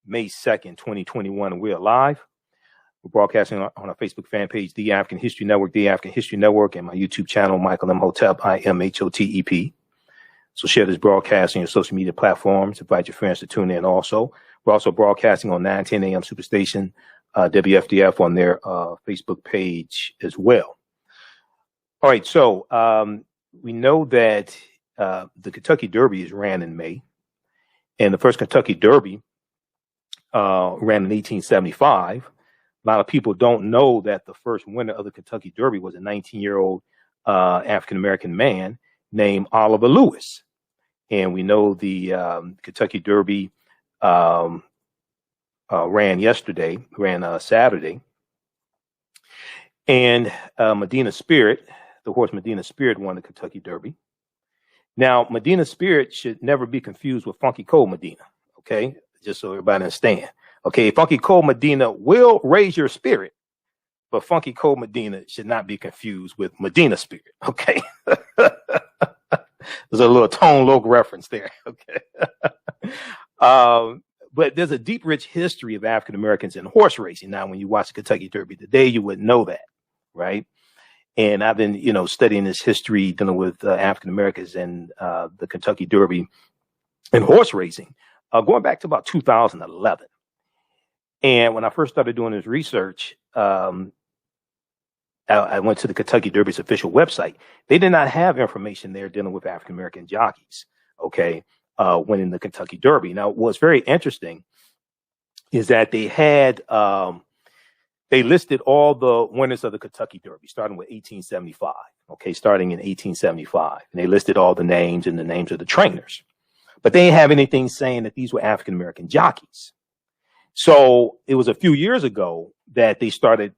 May 2nd, 2021. We're live. We're broadcasting on our Facebook fan page, The African History Network, The African History Network, and my YouTube channel, Michael Imhotep, IMHOTEP. So share this broadcast on your social media platforms. Invite your friends to tune in also. We're also broadcasting on 9:10 a.m. Superstation, WFDF on their Facebook page as well. All right, so we know that the Kentucky Derby is ran in May, and the first Kentucky Derby ran in 1875. A lot of people don't know that the first winner of the Kentucky Derby was a 19-year-old African-American man named Oliver Lewis. And we know the Kentucky Derby ran Saturday. And Medina Spirit, the horse Medina Spirit, won the Kentucky Derby. Now, Medina Spirit should never be confused with Funky Cold Medina, okay? Just so everybody understand. Okay, Funky Cold Medina will raise your spirit, but Funky Cold Medina should not be confused with Medina Spirit, okay? There's a little tone loc reference there, okay? But there's a deep, rich history of African Americans in horse racing. Now, when you watch the Kentucky Derby today, you wouldn't know that, right? And I've been, studying this history, dealing with African Americans and the Kentucky Derby and horse racing, going back to about 2011. And when I first started doing this research, I went to the Kentucky Derby's official website. They did not have information there dealing with African American jockeys, okay, winning the Kentucky Derby. Now, what's very interesting is that they had they listed all the winners of the Kentucky Derby, starting with 1875, okay, starting in 1875. And they listed all the names and the names of the trainers. But they didn't have anything saying that these were African American jockeys. So it was a few years ago that they started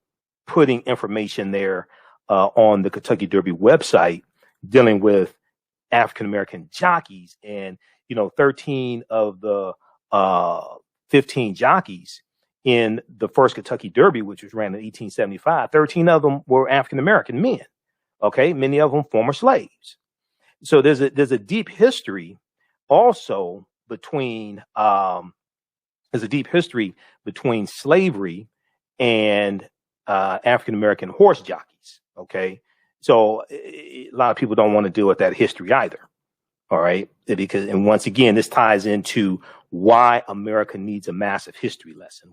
putting information there on the Kentucky Derby website dealing with African American jockeys. And, 13 of the 15 jockeys in the first Kentucky Derby, which was ran in 1875, 13 of them were African American men. Okay, many of them former slaves. So there's a deep history also between slavery and African American horse jockeys. Okay, so a lot of people don't want to deal with that history either. All right, and once again, this ties into why America needs a massive history lesson.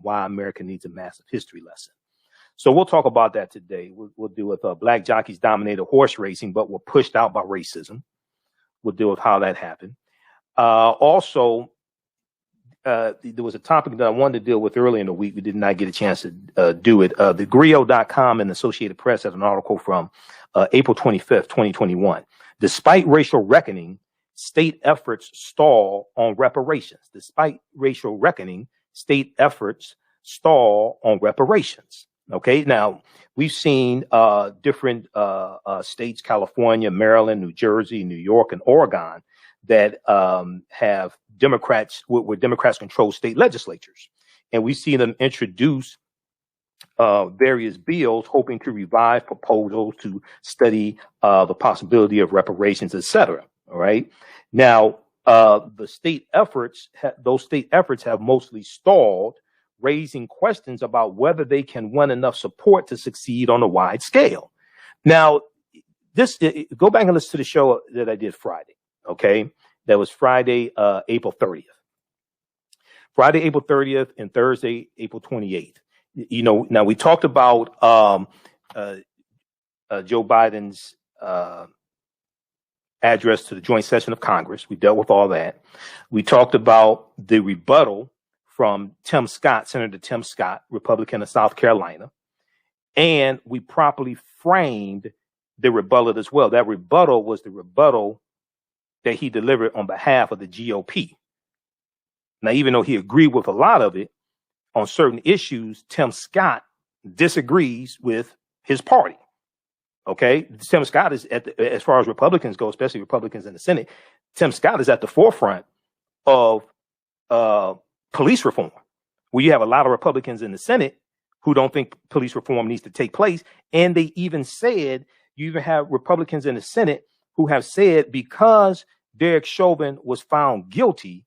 So we'll talk about that today. We'll deal with Black Jockeys Dominated Horse Racing, but were pushed out by racism. We'll deal with how that happened. Also, there was a topic that I wanted to deal with earlier in the week. We did not get a chance to do it. TheGrio.com and the Associated Press has an article from April 25th, 2021. Despite racial reckoning, state efforts stall on reparations. Okay, now we've seen different states, California, Maryland, New Jersey, New York, and Oregon, that have Democrats, where Democrats control state legislatures. And we've seen them introduce various bills hoping to revise proposals to study the possibility of reparations, etc. All right. Now, those state efforts have mostly stalled, raising questions about whether they can win enough support to succeed on a wide scale. Now, go back and listen to the show that I did Friday. Okay, that was Friday, April 30th. Friday, April 30th, and Thursday, April 28th. Now we talked about Joe Biden's address to the joint session of Congress. We dealt with all that. We talked about the rebuttal from Tim Scott, Senator Tim Scott, Republican of South Carolina, and we properly framed the rebuttal as well. That rebuttal was the rebuttal that he delivered on behalf of the GOP. Now, even though he agreed with a lot of it, on certain issues, Tim Scott disagrees with his party. Okay, Tim Scott is as far as Republicans go, especially Republicans in the Senate, Tim Scott is at the forefront of police reform, where you have a lot of Republicans in the Senate who don't think police reform needs to take place. And they even said, you even have Republicans in the Senate who have said, because Derek Chauvin was found guilty,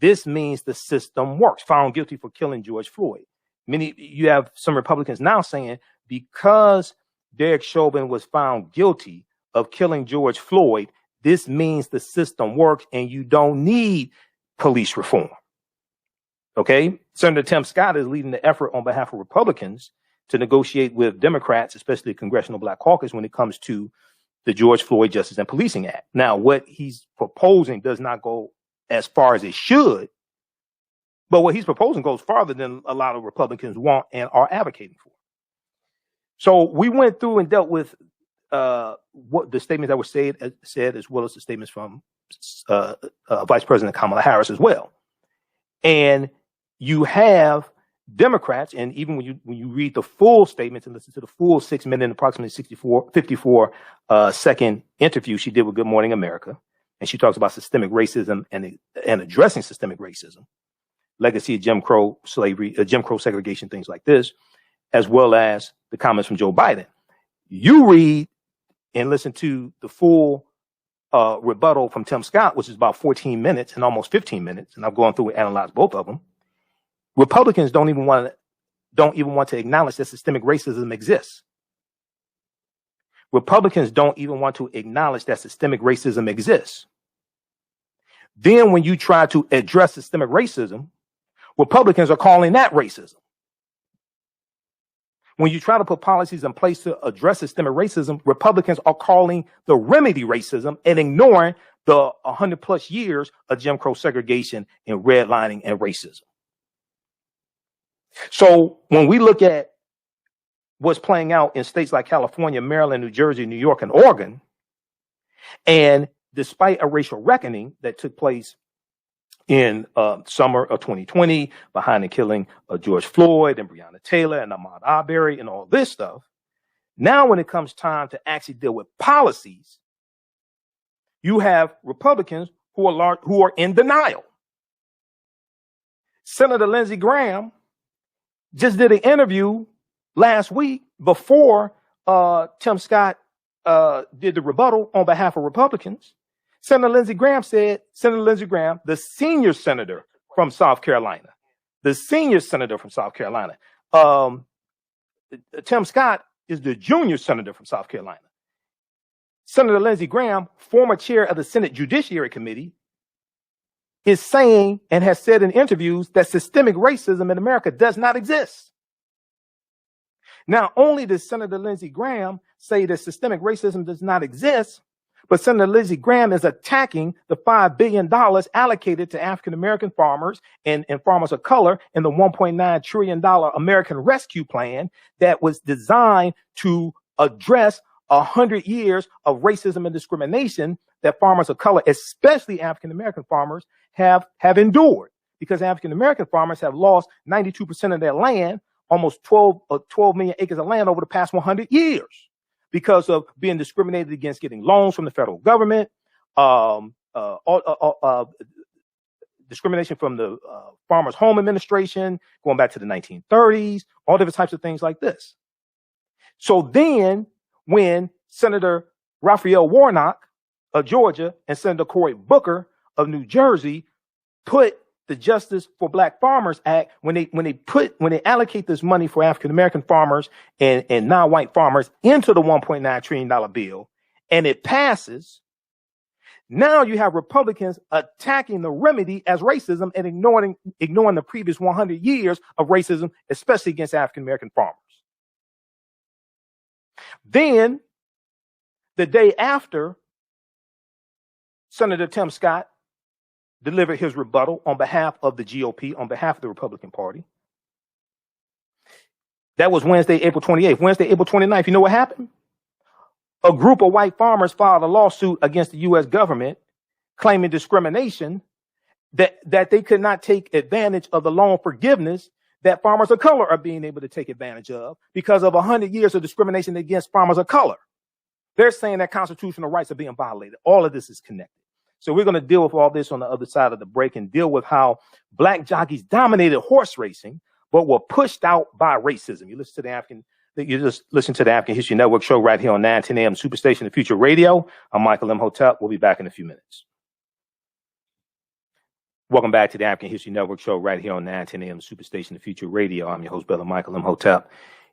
this means the system works. Found guilty for killing George Floyd. You have some Republicans now saying because Derek Chauvin was found guilty of killing George Floyd, this means the system works and you don't need police reform. Okay. Senator Tim Scott is leading the effort on behalf of Republicans to negotiate with Democrats, especially the Congressional Black Caucus, when it comes to the George Floyd Justice and Policing Act. Now, what he's proposing does not go as far as it should, but what he's proposing goes farther than a lot of Republicans want and are advocating for. So we went through and dealt with what the statements that were said, as well as the statements from Vice President Kamala Harris as well. And you have Democrats, and even when you read the full statements and listen to the full 6 minute, approximately 54 second interview she did with Good Morning America, and she talks about systemic racism and addressing systemic racism, legacy of Jim Crow slavery, Jim Crow segregation, things like this, as well as the comments from Joe Biden. You read and listen to the full rebuttal from Tim Scott, which is about 14 minutes and almost 15 minutes, and I've gone through and analyzed both of them. Republicans don't even want to acknowledge that systemic racism exists. Republicans don't even want to acknowledge that systemic racism exists. Then when you try to address systemic racism, Republicans are calling that racism. When you try to put policies in place to address systemic racism, Republicans are calling the remedy racism and ignoring the 100 plus years of Jim Crow segregation and redlining and racism. So when we look at what's playing out in states like California, Maryland, New Jersey, New York, and Oregon, and despite a racial reckoning that took place in summer of 2020 behind the killing of George Floyd and Breonna Taylor and Ahmaud Arbery and all this stuff, now when it comes time to actually deal with policies, you have Republicans who are in denial. Senator Lindsey Graham just did an interview last week before Tim Scott did the rebuttal on behalf of Republicans. Senator Lindsey Graham, the senior senator from South Carolina, Tim Scott is the junior senator from South Carolina. Senator Lindsey Graham, former chair of the Senate Judiciary Committee, is saying and has said in interviews that systemic racism in America does not exist. Not only does Senator Lindsey Graham say that systemic racism does not exist, but Senator Lindsey Graham is attacking the $5 billion allocated to African-American farmers and farmers of color in the $1.9 trillion American Rescue Plan that was designed to address 100 years of racism and discrimination that farmers of color, especially African-American farmers, have endured, because African-American farmers have lost 92% of their land, almost 12 million acres of land over the past 100 years because of being discriminated against getting loans from the federal government, discrimination from the Farmers Home Administration, going back to the 1930s, all different types of things like this. So then when Senator Raphael Warnock of Georgia and Senator Cory Booker of New Jersey put the Justice for Black Farmers Act, when they allocate this money for African-American farmers and non-white farmers into the $1.9 trillion bill, and it passes, now you have Republicans attacking the remedy as racism and ignoring the previous 100 years of racism, especially against African-American farmers. Then, the day after Senator Tim Scott delivered his rebuttal on behalf of the GOP, on behalf of the Republican Party, that was Wednesday, April 28th. Wednesday, April 29th, you know what happened? A group of white farmers filed a lawsuit against the U.S. government claiming discrimination, that they could not take advantage of the loan forgiveness that farmers of color are being able to take advantage of because of 100 years of discrimination against farmers of color. They're saying that constitutional rights are being violated. All of this is connected. So we're going to deal with all this on the other side of the break and deal with how black jockeys dominated horse racing, but were pushed out by racism. You just listen to the African History Network show right here on 910 AM Superstation, the Future Radio. I'm Michael Imhotep. We'll be back in a few minutes. Welcome back to the African History Network show right here on 910 AM Superstation, the Future Radio. I'm your host, Brother Michael Imhotep.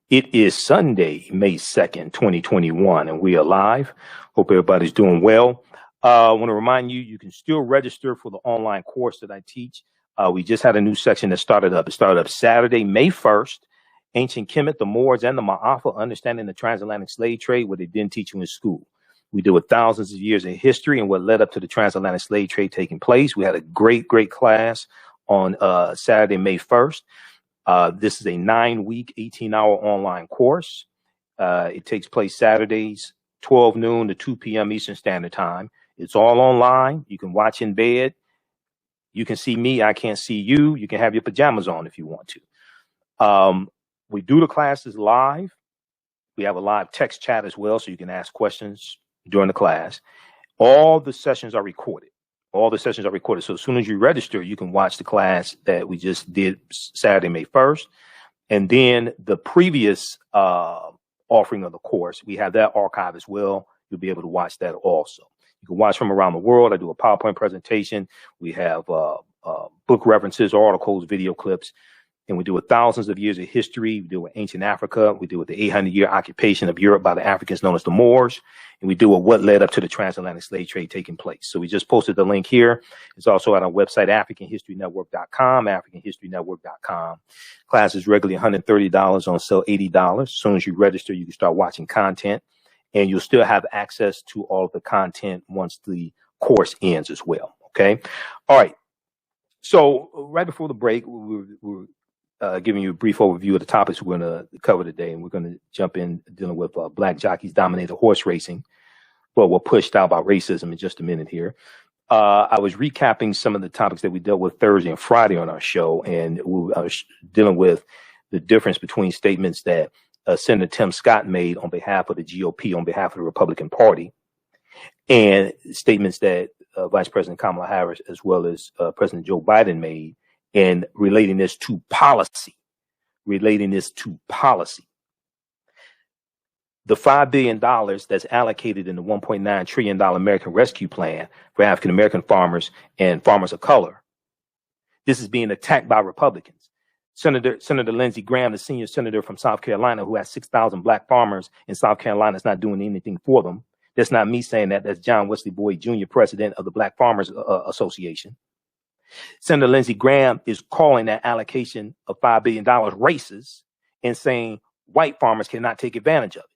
It is Sunday, May 2nd, 2021, and we are live. Hope everybody's doing well. I want to remind you, you can still register for the online course that I teach. We just had a new section that started up. It started up Saturday, May 1st. Ancient Kemet, the Moors, and the Maafa, Understanding the Transatlantic Slave Trade, what they didn't teach you in school. We deal with thousands of years in history and what led up to the transatlantic slave trade taking place. We had a great class on Saturday, May 1st. This is a 9-week, 18-hour online course. It takes place Saturdays, 12 noon to 2 p.m. Eastern Standard Time. It's all online. You can watch in bed. You can see me. I can't see you. You can have your pajamas on if you want to. We do the classes live. We have a live text chat as well, so you can ask questions during the class. All the sessions are recorded. So as soon as you register, you can watch the class that we just did Saturday, May 1st. And then the previous offering of the course, we have that archive as well. You'll be able to watch that also. You can watch from around the world. I do a PowerPoint presentation. We have book references, articles, video clips. And we deal with thousands of years of history. We deal with ancient Africa. We deal with the 800-year occupation of Europe by the Africans known as the Moors. And we deal with what led up to the transatlantic slave trade taking place. So we just posted the link here. It's also at our website, AfricanHistoryNetwork.com, AfricanHistoryNetwork.com. Class is regularly $130 on sale, $80. As soon as you register, you can start watching content. And you'll still have access to all of the content once the course ends as well. Okay. All right. So right before the break, we're giving you a brief overview of the topics we're going to cover today. And we're going to jump in dealing with Black Jockeys Dominated Horse Racing. Well, we're pushed out by racism in just a minute here. I was recapping some of the topics that we dealt with Thursday and Friday on our show. And I was dealing with the difference between statements that Senator Tim Scott made on behalf of the GOP, on behalf of the Republican Party, and statements that Vice President Kamala Harris, as well as President Joe Biden made, and relating this to policy. The $5 billion that's allocated in the $1.9 trillion American Rescue Plan for African American farmers and farmers of color. This is being attacked by Republicans. Senator Lindsey Graham, the senior senator from South Carolina, who has 6,000 black farmers in South Carolina, is not doing anything for them. That's not me saying that. That's John Wesley Boyd Jr., president of the Black Farmers Association. Senator Lindsey Graham is calling that allocation of $5 billion racist and saying white farmers cannot take advantage of it.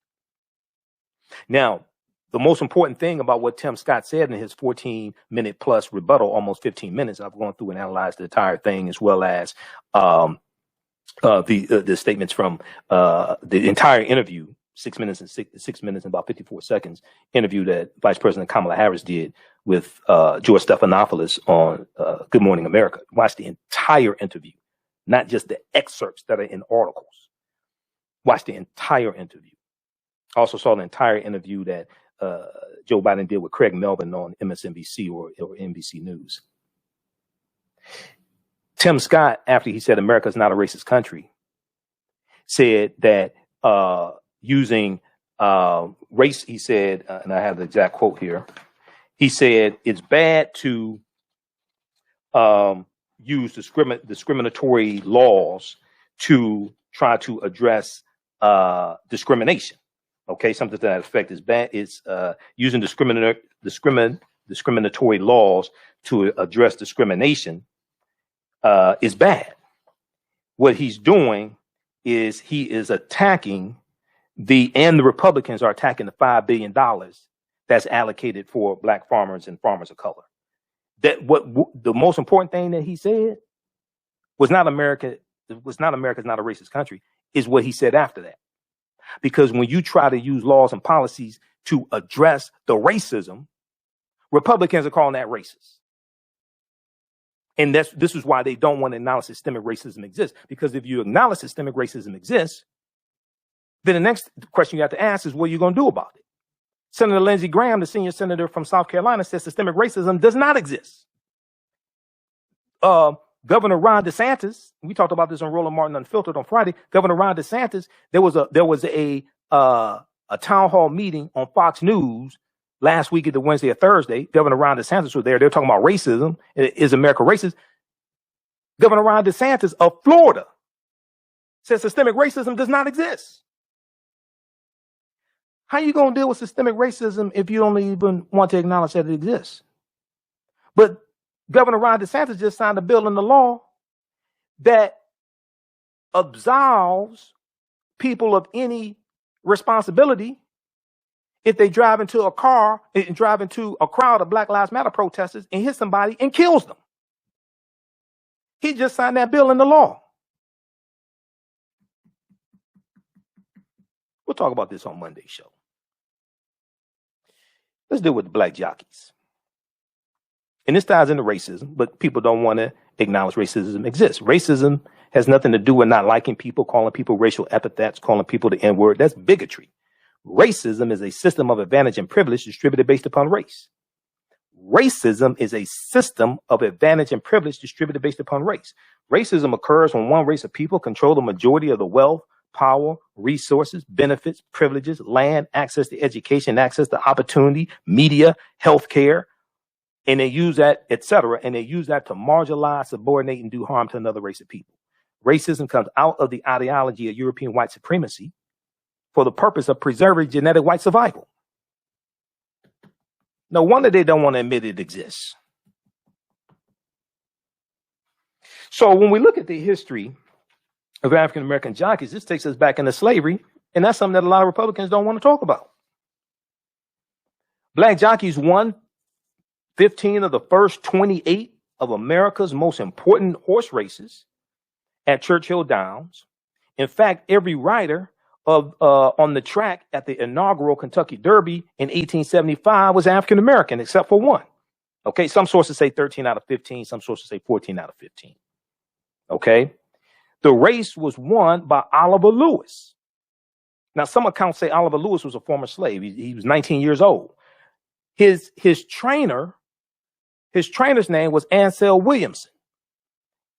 Now, the most important thing about what Tim Scott said in his 14-minute plus rebuttal, almost 15 minutes, I've gone through and analyzed the entire thing, as well as the statements from the entire interview, 6 minutes and about 54 seconds interview that Vice President Kamala Harris did with George Stephanopoulos on Good Morning America. Watch the entire interview, not just the excerpts that are in articles. Watch the entire interview. Also saw the entire interview that Joe Biden did with Craig Melvin on MSNBC or NBC News. Tim Scott, after he said America is not a racist country, said that using race, he said, and I have the exact quote here, he said it's bad to use discriminatory laws to try to address discrimination. Okay, something to that effect is bad. It's using discriminatory laws to address discrimination is bad. What he's doing is he is attacking the Republicans are attacking the $5 billion that's allocated for black farmers and farmers of color. That the most important thing that he said was not America's not a racist country, is what he said after that. Because when you try to use laws and policies to address the racism, Republicans are calling that racist. And this is why they don't want to acknowledge systemic racism exists. Because if you acknowledge systemic racism exists, then the next question you have to ask is, what are you going to do about it? Senator Lindsey Graham, the senior senator from South Carolina, says systemic racism does not exist. Governor Ron DeSantis, we talked about this on Roland Martin Unfiltered on Friday. Governor Ron DeSantis, there was a town hall meeting on Fox News last week, either Wednesday or Thursday. Governor Ron DeSantis was there. They're talking about racism. Is America racist? Governor Ron DeSantis of Florida says systemic racism does not exist. How are you going to deal with systemic racism if you don't even want to acknowledge that it exists? But Governor Ron DeSantis just signed a bill into law that absolves people of any responsibility if they drive into a car and drive into a crowd of Black Lives Matter protesters and hit somebody and kills them. He just signed that bill into law. We'll talk about this on Monday's show. Let's deal with the black jockeys. And this ties into racism, but people don't want to acknowledge racism exists. Racism has nothing to do with not liking people, calling people racial epithets, calling people the N-word. That's bigotry. Racism is a system of advantage and privilege distributed based upon race. Racism is a system of advantage and privilege distributed based upon race. Racism occurs when one race of people control the majority of the wealth, power, resources, benefits, privileges, land, access to education, access to opportunity, media, healthcare, and they use that, etc. And they use that to marginalize, subordinate, and do harm to another race of people. Racism comes out of the ideology of European white supremacy for the purpose of preserving genetic white survival. No wonder they don't want to admit it exists. So when we look at the history of African-American jockeys, this takes us back into slavery, and that's something that a lot of Republicans don't want to talk about. Black jockeys won 15 of the first 28 of America's most important horse races at Churchill Downs. In fact, every rider on the track at the inaugural Kentucky Derby in 1875 was African American, except for one. Okay, some sources say 13 out of 15, some sources say 14 out of 15. Okay, the race was won by Oliver Lewis. Now, some accounts say Oliver Lewis was a former slave. He was 19 years old. His trainer's name was Ansel Williamson.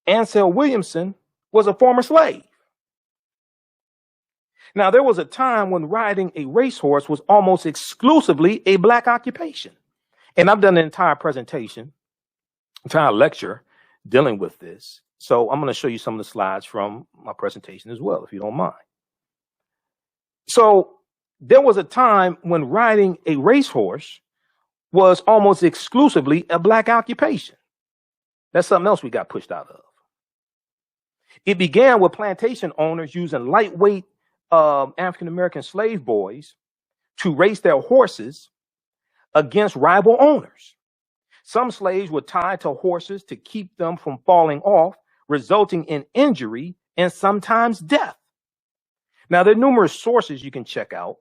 Ansel Williamson was a former slave. Now, there was a time when riding a racehorse was almost exclusively a black occupation. And I've done an entire presentation, entire lecture dealing with this. So I'm going to show you some of the slides from my presentation as well, if you don't mind. So there was a time when riding a racehorse was almost exclusively a black occupation. That's something else we got pushed out of. It began with plantation owners using lightweight African-American slave boys to race their horses against rival owners. Some slaves were tied to horses to keep them from falling off, resulting in injury and sometimes death. Now, there are numerous sources you can check out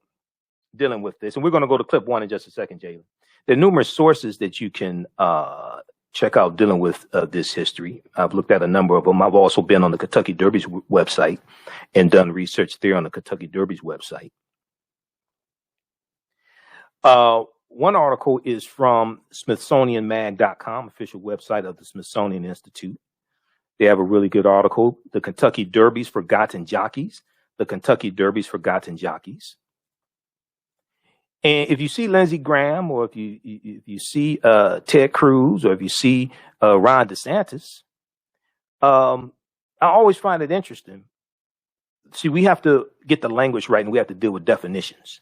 dealing with this, and we're going to go to clip one in just a second, Jalen. There are numerous sources that you can check out dealing with this history. I've looked at a number of them. I've also been on the Kentucky Derby's website and done research there on the Kentucky Derby's website. One article is from SmithsonianMag.com, official website of the Smithsonian Institute. They have a really good article, The Kentucky Derby's Forgotten Jockeys, The Kentucky Derby's Forgotten Jockeys. And if you see Lindsey Graham, or if you see Ted Cruz, or if you see Ron DeSantis, I always find it interesting. See, we have to get the language right, and we have to deal with definitions.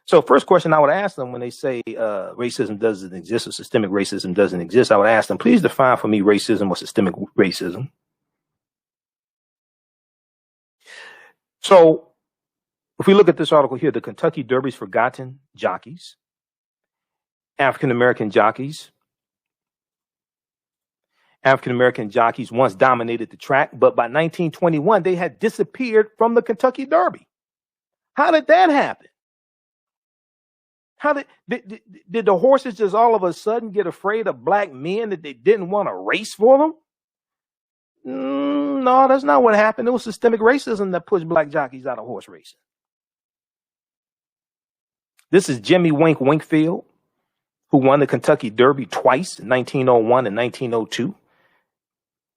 So first question I would ask them when they say racism doesn't exist or systemic racism doesn't exist, I would ask them, please define for me racism or systemic racism. So if we look at this article here, the Kentucky Derby's Forgotten Jockeys, African-American jockeys. African-American jockeys once dominated the track, but by 1921, they had disappeared from the Kentucky Derby. How did that happen? How did the horses just all of a sudden get afraid of black men that they didn't want to race for them? No, that's not what happened. It was systemic racism that pushed black jockeys out of horse racing. This is Jimmy Wink Winkfield, who won the Kentucky Derby twice in 1901 and 1902.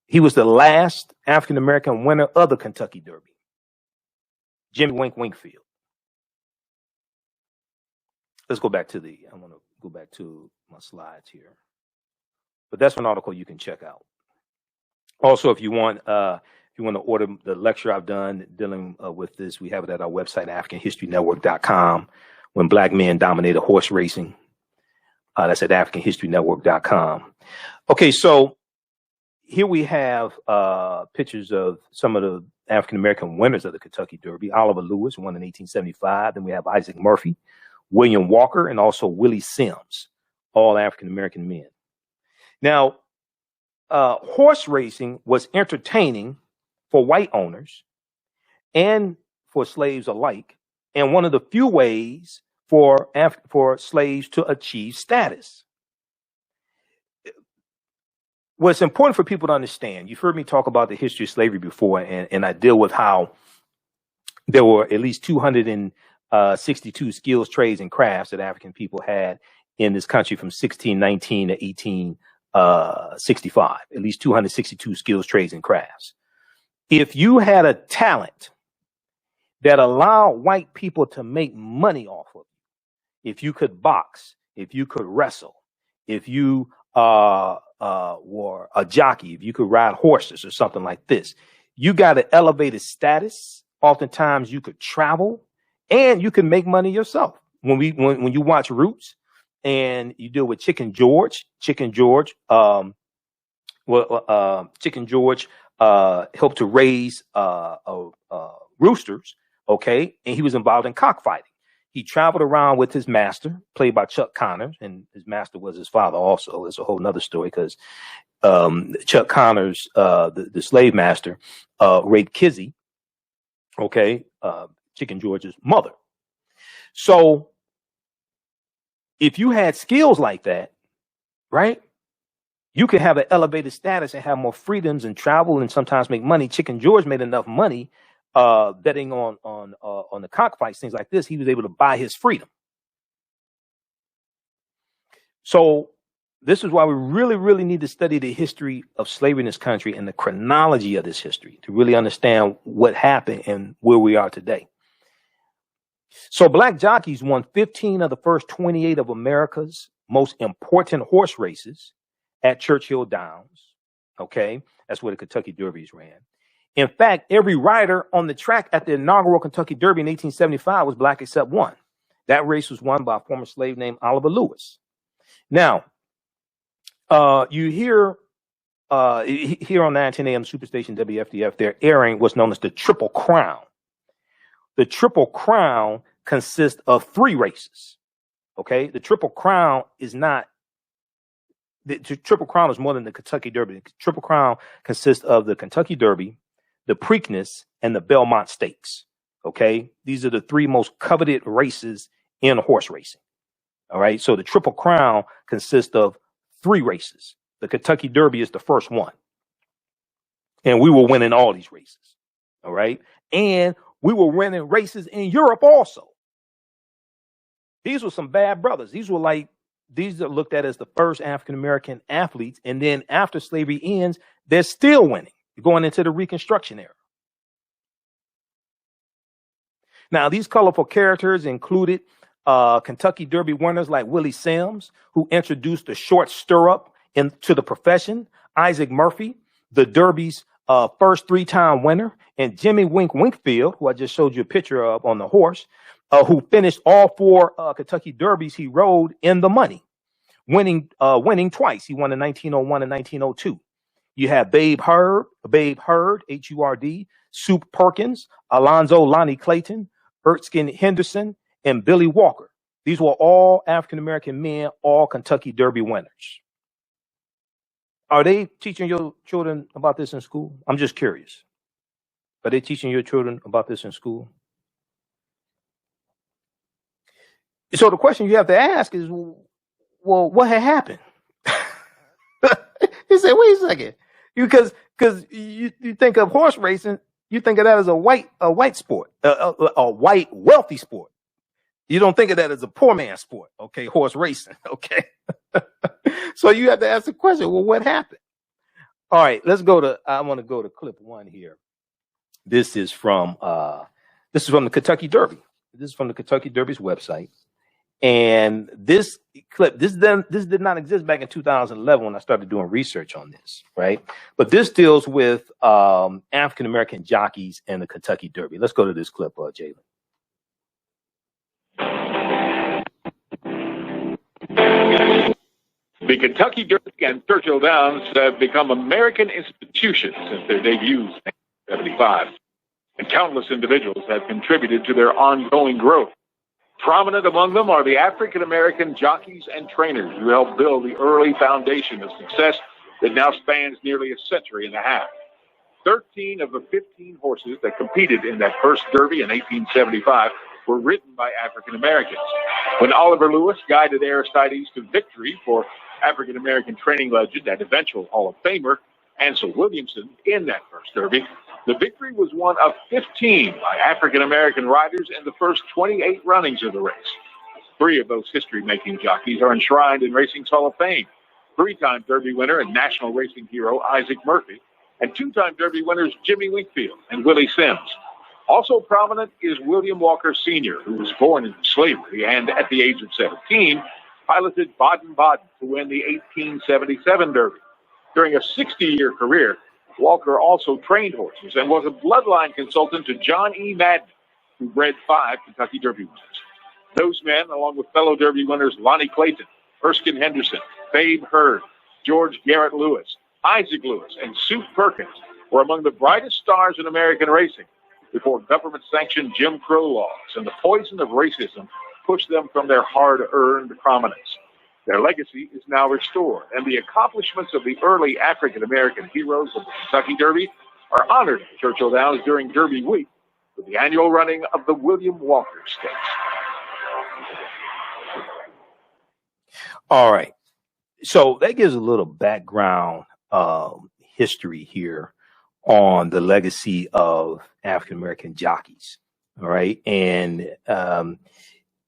He was the last African-American winner of the Kentucky Derby. Jimmy Wink Winkfield. Let's go back to I want to go back to my slides here. But that's an article you can check out. Also, if you want to order the lecture I've done dealing with this, we have it at our website, AfricanHistoryNetwork.com. When Black Men Dominated Horse Racing. That's at AfricanHistoryNetwork.com. Okay, so here we have pictures of some of the African-American winners of the Kentucky Derby. Oliver Lewis won in 1875. Then we have Isaac Murphy, William Walker, and also Willie Sims, all African-American men. Now, horse racing was entertaining for white owners and for slaves alike, and one of the few ways for slaves to achieve status. What's important for people to understand, you've heard me talk about the history of slavery before, and I deal with how there were at least 262 skills, trades, and crafts that African people had in this country from 1619 to 1865, at least 262 skills, trades, and crafts. If you had a talent that allowed white people to make money off of you, if you could box, if you could wrestle, if you were a jockey, if you could ride horses or something like this, you got an elevated status. Oftentimes you could travel and you can make money yourself. When you watch Roots and you deal with Chicken George helped to raise roosters, okay, and he was involved in cockfighting. He traveled around with his master, played by Chuck Connors, and his master was his father also. It's a whole nother story because Chuck Connors, the slave master, raped Kizzy, okay, Chicken George's mother. So if you had skills like that, right, you could have an elevated status and have more freedoms and travel and sometimes make money. Chicken George made enough money betting on the cockfights, things like this. He was able to buy his freedom. So this is why we really, really need to study the history of slavery in this country and the chronology of this history to really understand what happened and where we are today. So black jockeys won 15 of the first 28 of America's most important horse races at Churchill Downs. Okay, that's where the Kentucky Derbies ran. In fact, every rider on the track at the inaugural Kentucky Derby in 1875 was black except one. That race was won by a former slave named Oliver Lewis. Now, you hear here on 910 AM Superstation WFDF, they're airing what's known as the Triple Crown. The Triple Crown consists of 3 races. Okay, the Triple Crown is not. The Triple Crown is more than the Kentucky Derby. The Triple Crown consists of the Kentucky Derby, the Preakness, and the Belmont Stakes. Okay, these are the 3 most coveted races in horse racing. All right, so the Triple Crown consists of 3 races. The Kentucky Derby is the first one, and we were winning all these races. All right, and we were winning races in Europe also. These were some bad brothers. These are looked at as the first African-American athletes. And then after slavery ends, they're still winning. You're going into the Reconstruction era. Now, these colorful characters included Kentucky Derby winners like Willie Sims, who introduced the short stirrup into the profession, Isaac Murphy, the Derby's first 3-time winner, and Jimmy Winkfield, who I just showed you a picture of on the horse, who finished all 4 Kentucky Derbies he rode in the money, winning twice. He won in 1901 and 1902. You have Babe Hurd, H-U-R-D, Soup Perkins, Alonzo Lonnie Clayton, Erskine Henderson, and Billy Walker. These were all African-American men, all Kentucky Derby winners. Are they teaching your children about this in school? I'm just curious. Are they teaching your children about this in school? So the question you have to ask is, well, what had happened? You say, wait a second. Because you think of horse racing, you think of that as a white sport, a white wealthy sport. You don't think of that as a poor man's sport, okay? Horse racing, okay? So you have to ask the question, well, what happened? All right, I want to go to clip 1 here. This is from the Kentucky Derby. This is from the Kentucky Derby's website. And this clip, this did not exist back in 2011 when I started doing research on this, right? But this deals with African American jockeys and the Kentucky Derby. Let's go to this clip, Jalen. The Kentucky Derby and Churchill Downs have become American institutions since their debuts in 1975, and countless individuals have contributed to their ongoing growth. Prominent among them are the African American jockeys and trainers who helped build the early foundation of success that now spans nearly a century and a half. 13 of the 15 horses that competed in that first Derby in 1875 were ridden by African Americans. When Oliver Lewis guided Aristides to victory for African American training legend and eventual Hall of Famer Ansel Williamson in that first Derby, the victory was one of 15 by African American riders in the first 28 runnings of the race. 3 of those history-making jockeys are enshrined in Racing's Hall of Fame: 3-time Derby winner and national racing hero Isaac Murphy, and 2-time Derby winners Jimmy Winkfield and Willie Sims. Also prominent is William Walker Sr., who was born into slavery and, at the age of 17, piloted Baden-Baden to win the 1877 Derby. During a 60-year career, Walker also trained horses and was a bloodline consultant to John E. Madden, who bred 5 Kentucky Derby winners. Those men, along with fellow Derby winners Lonnie Clayton, Erskine Henderson, Babe Hurd, George Garrett Lewis, Isaac Lewis, and Sue Perkins, were among the brightest stars in American racing before government-sanctioned Jim Crow laws and the poison of racism pushed them from their hard-earned prominence. Their legacy is now restored, and the accomplishments of the early African-American heroes of the Kentucky Derby are honored at Churchill Downs during Derby Week with the annual running of the William Walker Stakes. All right. So that gives a little background history here on the legacy of African-American jockeys. All right. And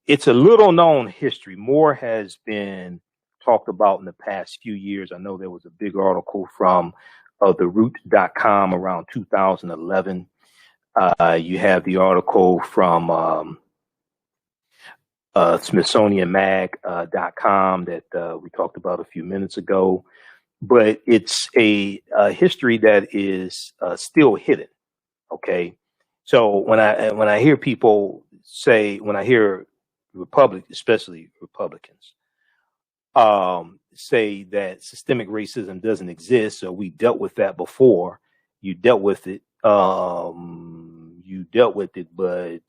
it's a little known history. Moor has been talked about in the past few years. I know there was a big article from theroot.com around 2011. You have the article from SmithsonianMag.com that we talked about a few minutes ago. But it's a history that is still hidden. Okay. So when I hear people say, when I hear especially Republicans, say that systemic racism doesn't exist, so we dealt with that before. You dealt with it, but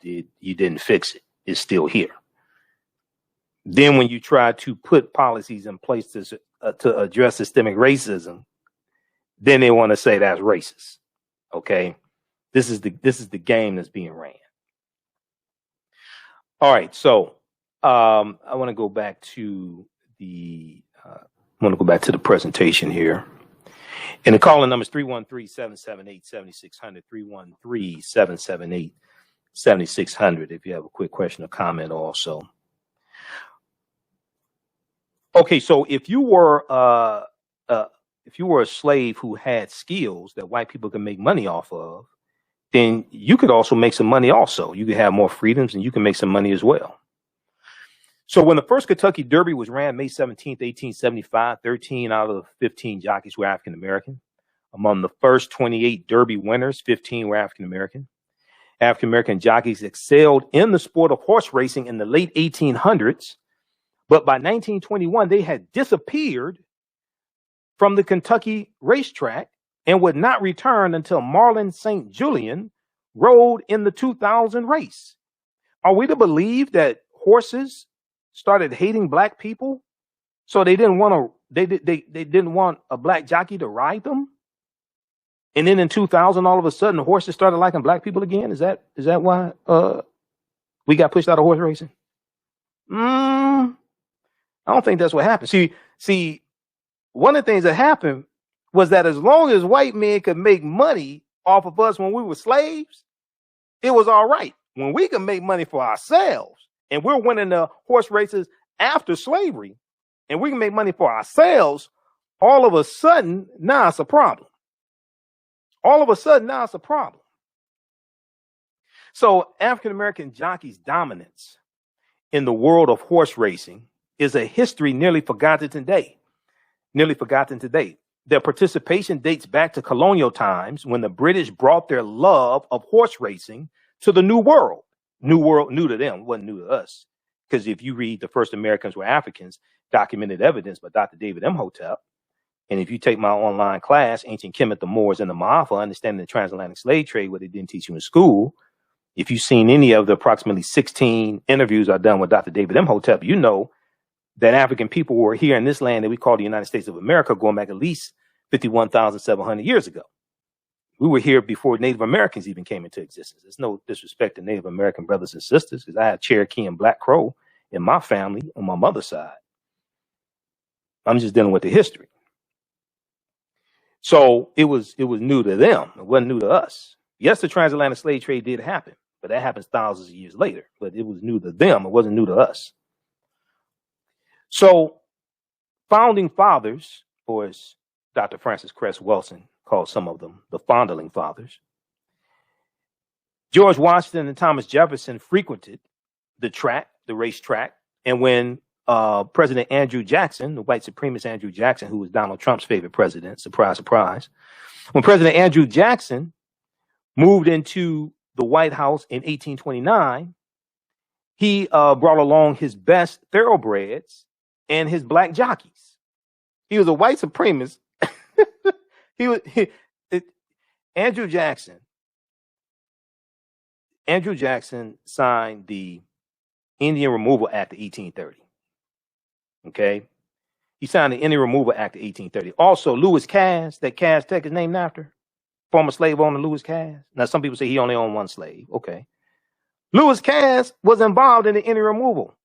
you didn't fix it. It's still here. Then when you try to put policies in place to address systemic racism, then they want to say that's racist. Okay, this is the game that's being ran. All right, so I want to go back to the presentation here. And the calling number is 313-778-7600, 313-778-7600 if you have a quick question or comment also. Okay, so if you were a slave who had skills that white people can make money off of, then you could also make some money also. You could have more freedoms and you can make some money as well. So when the first Kentucky Derby was ran May 17th, 1875, 13 out of the 15 jockeys were African American. Among the first 28 Derby winners, 15 were African American. African American jockeys excelled in the sport of horse racing in the late 1800s, but by 1921 they had disappeared from the Kentucky racetrack and would not return until Marlin St. Julian rode in the 2000 race. Are we to believe that horses started hating black people, so they didn't want they didn't want a black jockey to ride them? And then in 2000, all of a sudden, horses started liking black people again. Is that why we got pushed out of horse racing? I don't think that's what happened. See, one of the things that happened was that as long as white men could make money off of us when we were slaves, it was all right. When we can make money for ourselves, and we're winning the horse races after slavery, and we can make money for ourselves, all of a sudden, now it's a problem. All of a sudden, now it's a problem. So African-American jockeys' dominance in the world of horse racing is a history nearly forgotten today. Their participation dates back to colonial times when the British brought their love of horse racing to the New World. New World, new to them, wasn't new to us. Because if you read The First Americans Were Africans, documented evidence by Dr. David Imhotep, and if you take my online class, Ancient Kemet, the Moors, and the Maafa, Understanding the Transatlantic Slave Trade, what they didn't teach you in school, if you've seen any of the approximately 16 interviews I've done with Dr. David Imhotep, you know that African people were here in this land that we call the United States of America going back at least 51,700 years ago. We were here before Native Americans even came into existence. There's no disrespect to Native American brothers and sisters, because I have Cherokee and Black Crow in my family on my mother's side. I'm just dealing with the history. So it was new to them. It wasn't new to us. Yes, the transatlantic slave trade did happen, but that happens thousands of years later. But it was new to them. It wasn't new to us. So founding fathers, or as Dr. Francis Cress Welsing called some of them, the fondling fathers, George Washington and Thomas Jefferson frequented the racetrack. And when President Andrew Jackson, the white supremacist Andrew Jackson, who was Donald Trump's favorite president, surprise, surprise, when President Andrew Jackson moved into the White House in 1829, he brought along his best thoroughbreds and his black jockeys. He was a white supremacist. Andrew Jackson signed the Indian Removal Act of 1830. Okay. He signed the Indian Removal Act of 1830. Also, Lewis Cass, that Cass Tech is named after, former slave owner Lewis Cass. Now, some people say he only owned one slave. Okay. Lewis Cass was involved in the Indian removal,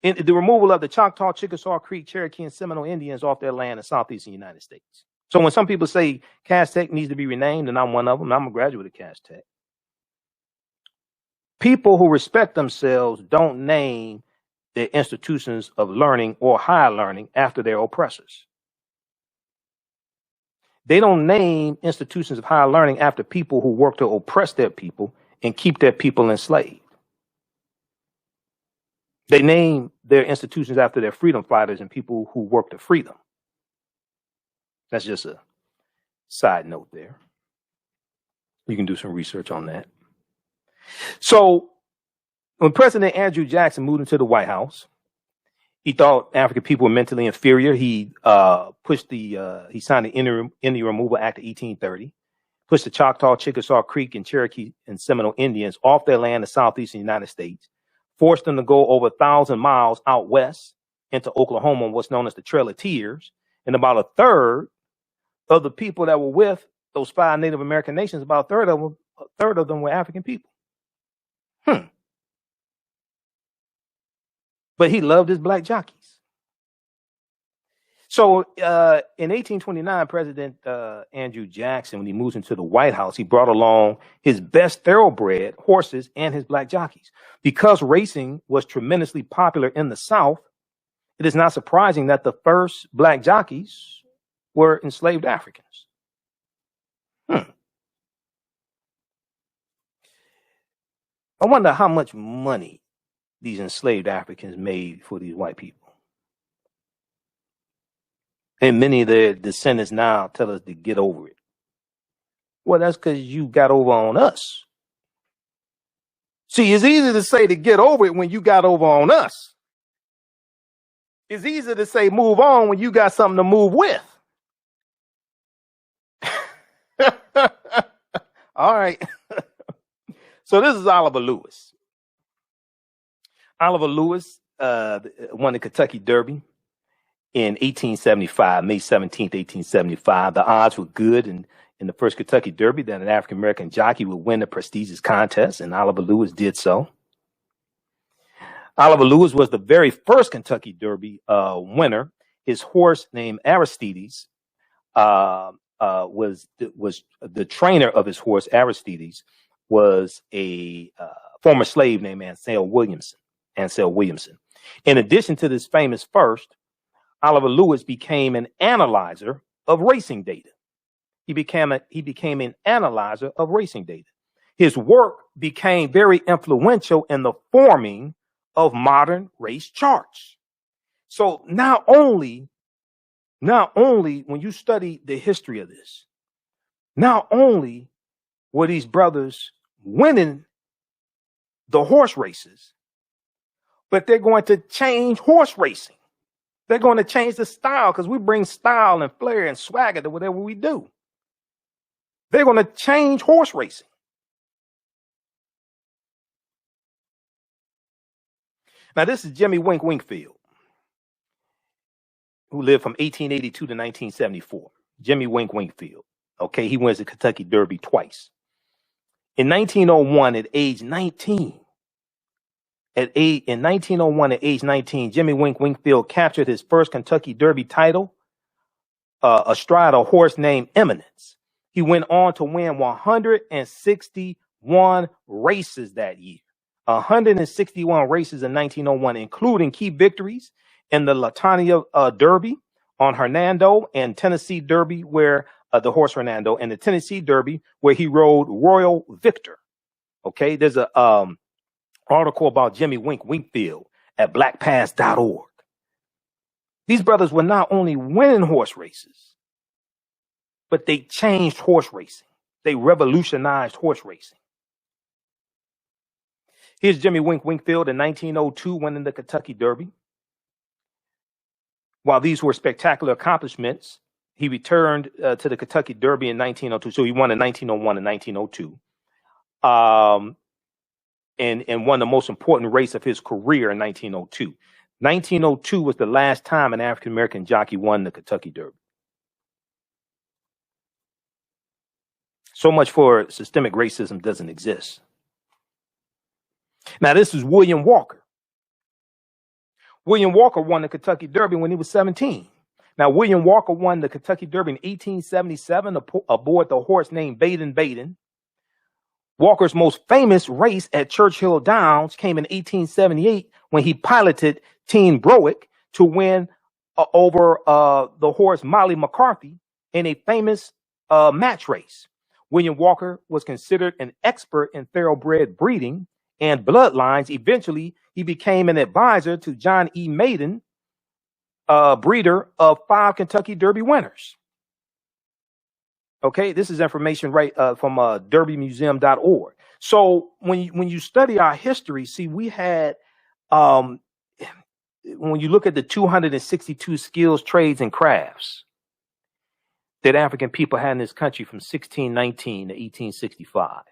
in the removal of the Choctaw, Chickasaw Creek, Cherokee, and Seminole Indians off their land in southeastern United States. So when some people say Cass Tech needs to be renamed, and I'm one of them, I'm a graduate of Cass Tech. People who respect themselves don't name their institutions of learning or higher learning after their oppressors. They don't name institutions of higher learning after people who work to oppress their people and keep their people enslaved. They name their institutions after their freedom fighters and people who work to freedom. That's just a side note there. You can do some research on that. So when President Andrew Jackson moved into the White House, he thought African people were mentally inferior. He signed the Indian Removal Act of 1830, pushed the Choctaw, Chickasaw Creek, and Cherokee and Seminole Indians off their land in southeastern United States, forced them to go over 1,000 miles out west into Oklahoma, what's known as the Trail of Tears. And about a third of the people that were with those 5 Native American nations, about a third of them were African people. But he loved his black jockeys. So in 1829, President Andrew Jackson, when he moves into the White House, he brought along his best thoroughbred horses and his black jockeys. Because racing was tremendously popular in the South, it is not surprising that the first black jockeys were enslaved Africans. I wonder how much money these enslaved Africans made for these white people. And many of their descendants now tell us to get over it. Well, that's because you got over on us. See, it's easy to say to get over it when you got over on us. It's easy to say move on when you got something to move with. All right. So this is Oliver Lewis. Oliver Lewis won the Kentucky Derby in 1875, May 17th, 1875. The odds were good in the first Kentucky Derby that an African-American jockey would win the prestigious contest, and Oliver Lewis did so. Oliver Lewis was the very first Kentucky Derby winner. His horse named Aristides was the trainer of his horse. Aristides was a former slave named Ansel Williamson. In addition to this famous first, Oliver Lewis became an analyzer of racing data. He became an analyzer of racing data. His work became very influential in the forming of modern race charts. So not only when you study the history of this, not only were these brothers winning the horse races, but they're going to change horse racing. They're going to change the style, because we bring style and flair and swagger to whatever we do. They're going to change horse racing. Now, this is Jimmy Wink Winkfield, who lived from 1882 to 1974. Jimmy Wink Winkfield. Okay, he wins the Kentucky Derby twice. In 1901, at age 19, in 1901, at age 19, Jimmy Wink Winkfield captured his first Kentucky Derby title astride a horse named Eminence. He went on to win 161 races that year. 161 races in 1901, including key victories in the Latania Derby on Hernando, and Tennessee Derby, where the horse Hernando, and the Tennessee Derby, where he rode Royal Victor. Okay, there's a article about Jimmy Wink Winkfield at blackpass.org. These brothers were not only winning horse races, but they changed horse racing. They revolutionized horse racing. Here's Jimmy Wink Winkfield in 1902 winning the Kentucky Derby. While these were spectacular accomplishments, he returned to the Kentucky Derby in 1902. So he won in 1901 and 1902. And won the most important race of his career in 1902. 1902 was the last time an African-American jockey won the Kentucky Derby. So much for systemic racism doesn't exist. Now, this is William Walker. William Walker won the Kentucky Derby when he was 17. Now, William Walker won the Kentucky Derby in 1877 aboard the horse named Baden Baden. Walker's most famous race at Churchill Downs came in 1878 when he piloted Teen Browick to win over the horse Molly McCarthy in a famous match race. William Walker was considered an expert in thoroughbred breeding and bloodlines. Eventually, he became an advisor to John E. Maiden, breeder of 5 Kentucky Derby winners. Okay, this is information right from derbymuseum.org. So when you study our history, see, we had, when you look at the 262 skills, trades, and crafts that African people had in this country from 1619 to 1865,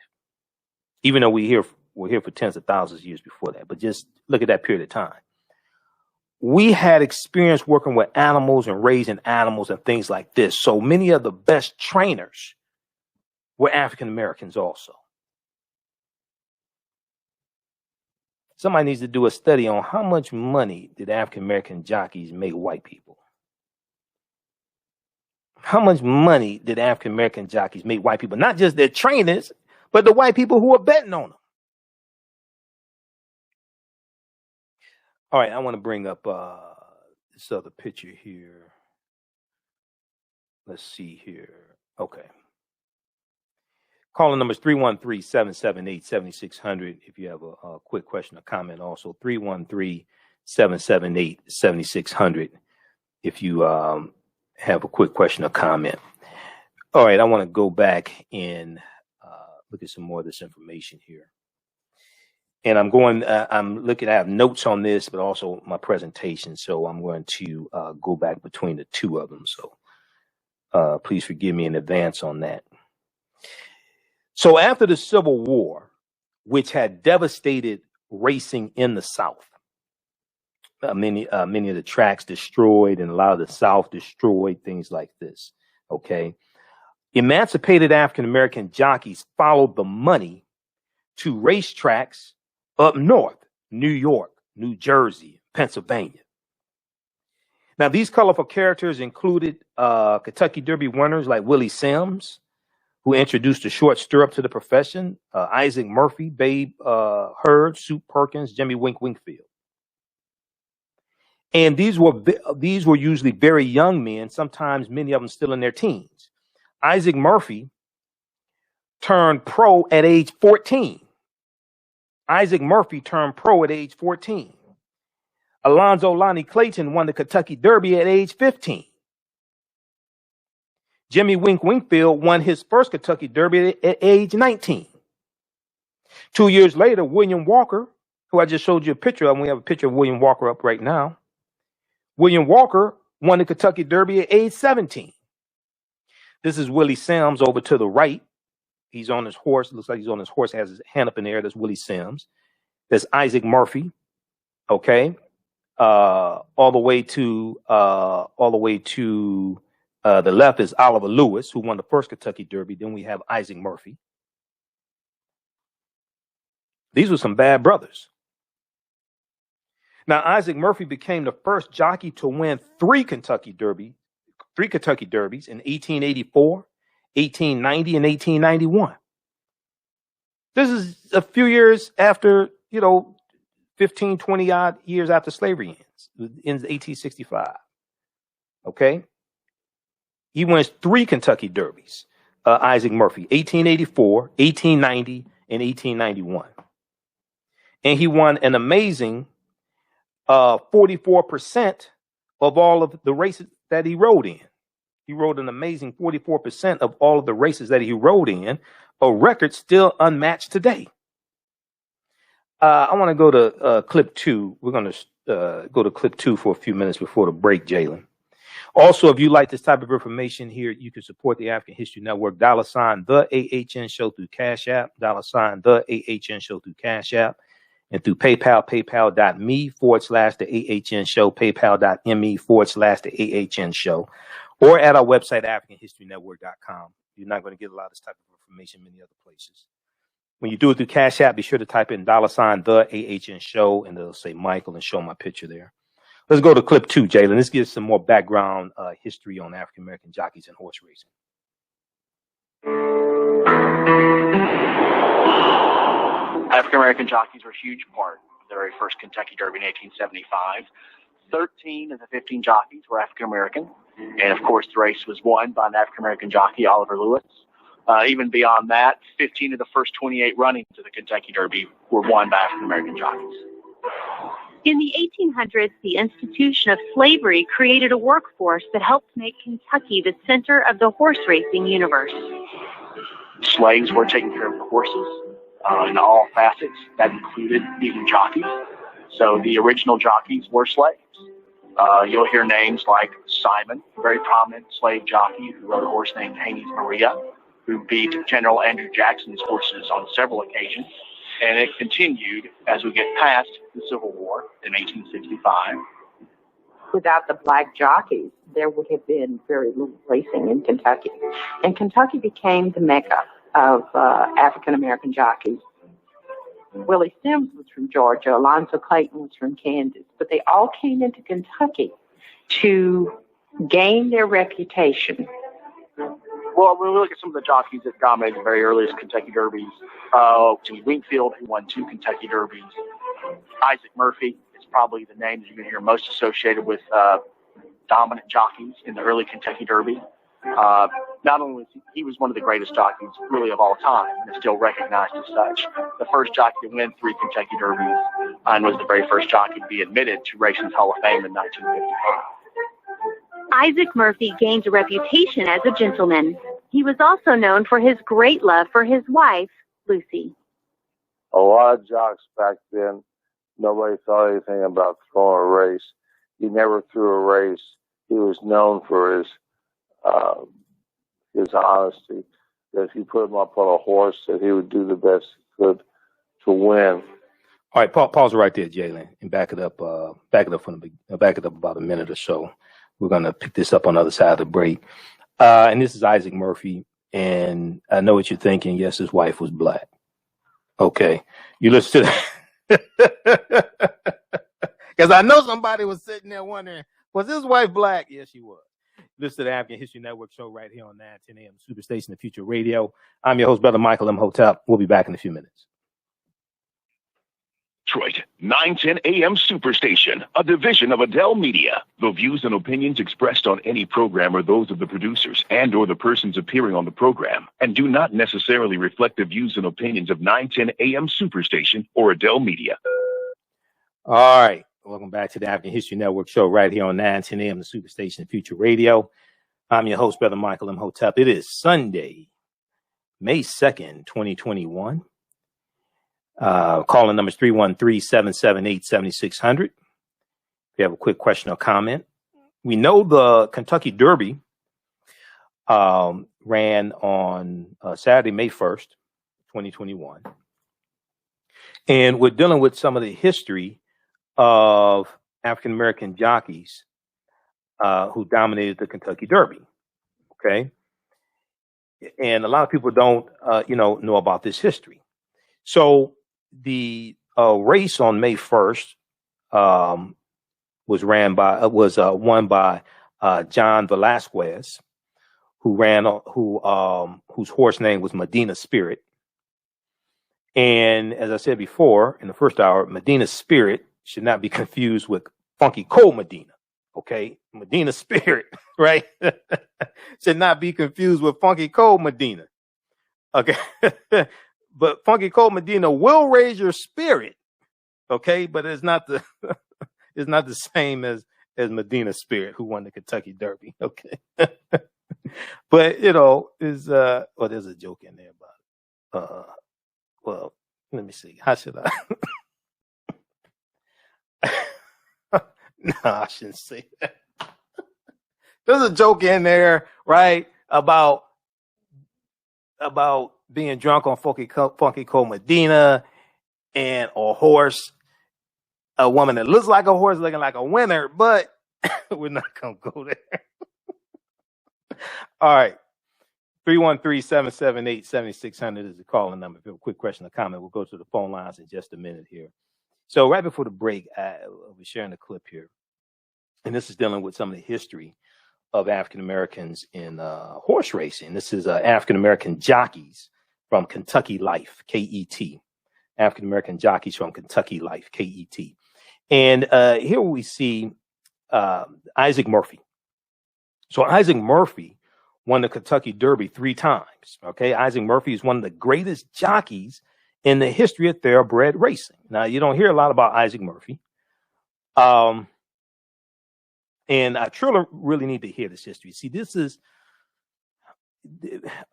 even though we're here for tens of thousands of years before that, but just look at that period of time. We had experience working with animals and raising animals and things like this. So many of the best trainers were African Americans also. Somebody needs to do a study on how much money did African American jockeys make white people. How much money did African American jockeys make white people? Not just their trainers, but the white people who were betting on them. All right, I want to bring up this other picture here. Let's see here. Okay. Calling numbers 313-778-7600 if you have a quick question or comment. Also 313-778-7600 if you have a quick question or comment. All right, I want to go back and look at some more of this information here. And I'm looking, I have notes on this, but also my presentation. So I'm going to go back between the two of them. So please forgive me in advance on that. So after the Civil War, which had devastated racing in the South, many of the tracks destroyed and a lot of the South destroyed, things like this. Okay. Emancipated African-American jockeys followed the money to racetracks up north, New York, New Jersey, Pennsylvania. Now, these colorful characters included Kentucky Derby winners like Willie Sims, who introduced the short stirrup to the profession, Isaac Murphy, Babe Hurd, Soup Perkins, Jimmy Wink Winkfield. And these were usually very young men, sometimes many of them still in their teens. Isaac Murphy turned pro at age 14. Isaac Murphy turned pro at age 14. Alonzo Lonnie Clayton won the Kentucky Derby at age 15. Jimmy Wink Wingfield won his first Kentucky Derby at age 19. 2 years later, William Walker, who I just showed you a picture of, and we have a picture of William Walker up right now. William Walker won the Kentucky Derby at age 17. This is Willie Sims over to the right. He's on his horse. Looks like he's on his horse, has his hand up in the air. That's Willie Sims. There's Isaac Murphy. Okay. All the way to the left is Oliver Lewis, who won the first Kentucky Derby. Then we have Isaac Murphy. These were some bad brothers. Now, Isaac Murphy became the first jockey to win three Kentucky Derbies in 1884, 1890, and 1891. This is a few years after, 15, 20 odd years after slavery ends, in 1865. Okay. He wins three Kentucky Derbies, Isaac Murphy, 1884, 1890, and 1891. And he won an amazing 44% of all of the races that he rode in. He rode an amazing 44% of all of the races that he rode in, a record still unmatched today. I want to go to clip 2. We're going to go to clip 2 for a few minutes before the break, Jalen. Also, if you like this type of information here, you can support the African History Network, $ the AHN Show through Cash App, $ the AHN Show through Cash App, and through PayPal, paypal.me/the AHN Show, paypal.me/the AHN Show, or at our website, AfricanHistoryNetwork.com. You're not going to get a lot of this type of information many other places. When you do it through Cash App, be sure to type in $ the AHN Show, and it'll say Michael and show my picture there. Let's go to clip 2, Jalen. This gives some more background history on African American jockeys and horse racing. African American jockeys were a huge part of the very first Kentucky Derby in 1875. 13 of the 15 jockeys were African American, and of course the race was won by an African American jockey, Oliver Lewis. Even beyond that, 15 of the first 28 runnings of the Kentucky Derby were won by African American jockeys. In the 1800s, the institution of slavery created a workforce that helped make Kentucky the center of the horse racing universe. Slaves were taking care of the horses in all facets. That included even jockeys. So the original jockeys were slaves. You'll hear names like Simon, a very prominent slave jockey who rode a horse named Haney's Maria, who beat General Andrew Jackson's horses on several occasions. And it continued as we get past the Civil War in 1865. Without the black jockeys, there would have been very little racing in Kentucky. And Kentucky became the mecca of African-American jockeys. Willie Sims was from Georgia. Alonzo Clayton was from Kansas. But they all came into Kentucky to gain their reputation. Well, when we look at some of the jockeys that dominated the very earliest Kentucky Derbies, Jimmy Wingfield, who won 2 Kentucky Derbies. Isaac Murphy is probably the name that you're going to hear most associated with dominant jockeys in the early Kentucky Derby. Not only was he was one of the greatest jockeys really of all time and is still recognized as such. The first jockey to win 3 Kentucky Derbies and was the very first jockey to be admitted to Racing's Hall of Fame in 1955. Isaac Murphy gained a reputation as a gentleman. He was also known for his great love for his wife, Lucy. A lot of jocks back then, nobody thought anything about throwing a race. He never threw a race. He was known for his honesty. That if you put him up on a horse, that he would do the best he could to win. All right, pause right there, Jalen, and back it up about a minute or so. We're going to pick this up on the other side of the break. And this is Isaac Murphy. And I know what you're thinking. Yes, his wife was black. Okay. You listen to that. Because I know somebody was sitting there wondering, was his wife black? Yes, she was. Listen to the African History Network show right here on 910 AM Superstation, The Future Radio. I'm your host, Brother Michael Imhotep. We'll be back in a few minutes. Detroit, 910 AM Superstation, a division of Adele Media. The views and opinions expressed on any program are those of the producers and or the persons appearing on the program and do not necessarily reflect the views and opinions of 910 AM Superstation or Adele Media. All right. Welcome back to the African History Network show right here on 910 AM, the Superstation Future Radio. I'm your host, Brother Michael Imhotep. It is Sunday, May 2nd, 2021. Calling numbers 313-778-7600. If you have a quick question or comment. We know the Kentucky Derby ran on Saturday, May 1st, 2021. And we're dealing with some of the history of African-American jockeys who dominated the Kentucky Derby. Okay. And a lot of people don't, know about this history. So the race on May 1st was won by John Velasquez, whose horse name was Medina Spirit. And as I said before in the first hour, Medina Spirit should not be confused with Funky Cold Medina. Okay, Medina Spirit, right? Should not be confused with Funky Cold Medina. Okay. But Funky Cold Medina will raise your spirit, okay? But it's not the same as Medina Spirit, who won the Kentucky Derby, okay? But there's a joke in there about well, let me see. How should I? No, I shouldn't say that. There's a joke in there, right, about being drunk on Funky Cold Medina and a horse, a woman that looks like a horse looking like a winner, but we're not going to go there. All right. 313-778-7600 is the calling number. If you have a quick question or comment, we'll go to the phone lines in just a minute here. So right before the break, I was sharing a clip here, and this is dealing with some of the history of African Americans in horse racing. This is African American jockeys from Kentucky Life, KET. African American jockeys from Kentucky Life, KET. And here we see Isaac Murphy. So Isaac Murphy won the Kentucky Derby 3 times. Okay, Isaac Murphy is one of the greatest jockeys in the history of thoroughbred racing. Now, you don't hear a lot about Isaac Murphy. And I truly really need to hear this history. See, this is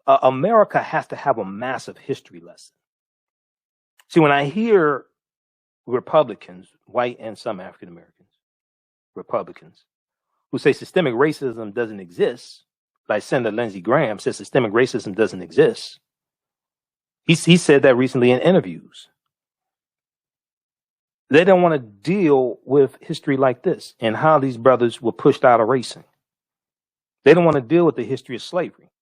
America has to have a massive history lesson. See, when I hear Republicans, white and some African Americans, Republicans, who say systemic racism doesn't exist, like Senator Lindsey Graham says systemic racism doesn't exist. He said that recently in interviews. They don't want to deal with history like this and how these brothers were pushed out of racing. They don't want to deal with the history of slavery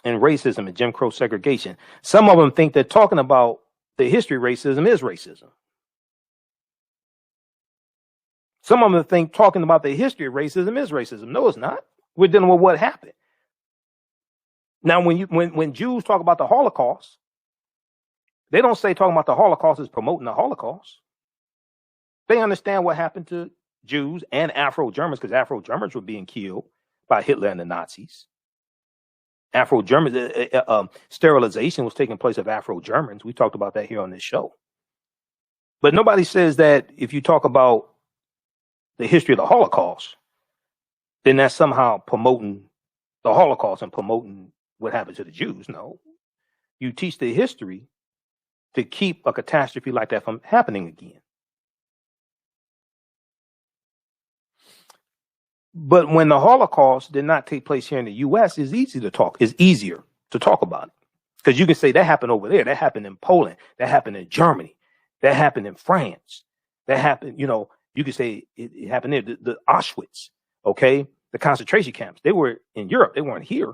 and racism and Jim Crow segregation. Some of them think that talking about the history of racism is racism. Some of them think talking about the history of racism is racism. No, it's not. We're dealing with what happened. Now, when Jews talk about the Holocaust, they don't say talking about the Holocaust is promoting the Holocaust. They understand what happened to Jews and Afro-Germans because Afro-Germans were being killed by Hitler and the Nazis. Afro-Germans, sterilization was taking place of Afro-Germans. We talked about that here on this show. But nobody says that if you talk about the history of the Holocaust, then that's somehow promoting the Holocaust and promoting what happened to the Jews. No. You teach the history to keep a catastrophe like that from happening again. But when the Holocaust did not take place here in the U.S., it's easier to talk about it. Because you can say that happened over there. That happened in Poland. That happened in Germany. That happened in France. That happened, you could say it happened there. The Auschwitz, okay? The concentration camps. They were in Europe. They weren't here.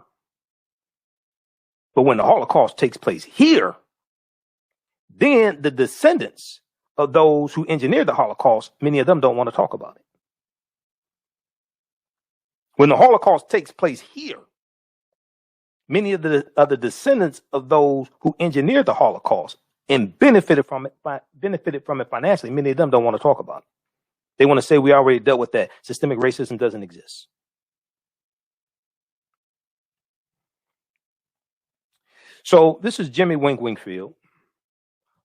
But when the Holocaust takes place here, then the descendants of those who engineered the Holocaust, many of them don't want to talk about it. When the Holocaust takes place here, many of the descendants of those who engineered the Holocaust and benefited from it financially. Many of them don't want to talk about it. They want to say we already dealt with that. Systemic racism doesn't exist. So this is Jimmy Wink Wingfield.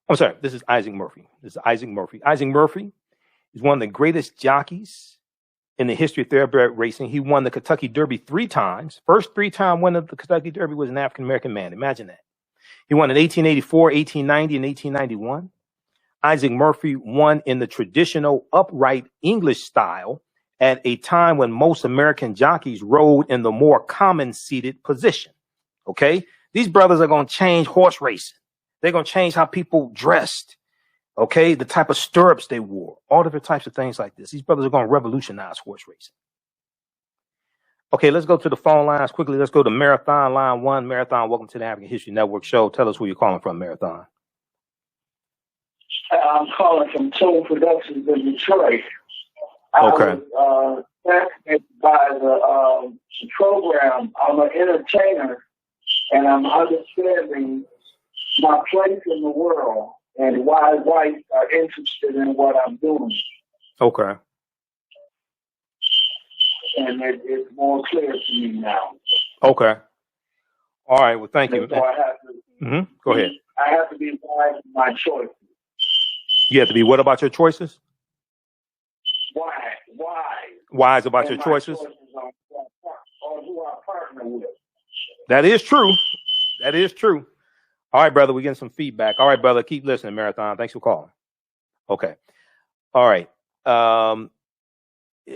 I'm sorry, this is Isaac Murphy. Isaac Murphy is one of the greatest jockeys in the history of thoroughbred racing. He won the Kentucky Derby 3 times. First 3-time winner of the Kentucky Derby was an African-American man. Imagine that. He won in 1884, 1890, and 1891. Isaac Murphy won in the traditional upright English style at a time when most American jockeys rode in the more common seated position. Okay? These brothers are going to change horse racing. They're going to change how people dressed. Okay? The type of stirrups they wore. All different types of things like this. These brothers are going to revolutionize horse racing. Okay, let's go to the phone lines quickly. Let's go to Marathon, line 1. Marathon, welcome to the African History Network show. Tell us where you're calling from, Marathon. I'm calling from Tool Productions in Detroit. Okay. I was fascinated by the program. I'm an entertainer, and I'm understanding my place in the world and why whites are interested in what I'm doing. Okay. And it's more clear to me now. Okay. All right. Well, thank you. So I have to. Go ahead. I have to be wise in my choices. You have to be what about your choices? Wise about your choices? Or who I partner with. That is true. That is true. All right, brother. We're getting some feedback. All right, brother. Keep listening, Marathon. Thanks for calling. Okay. All right.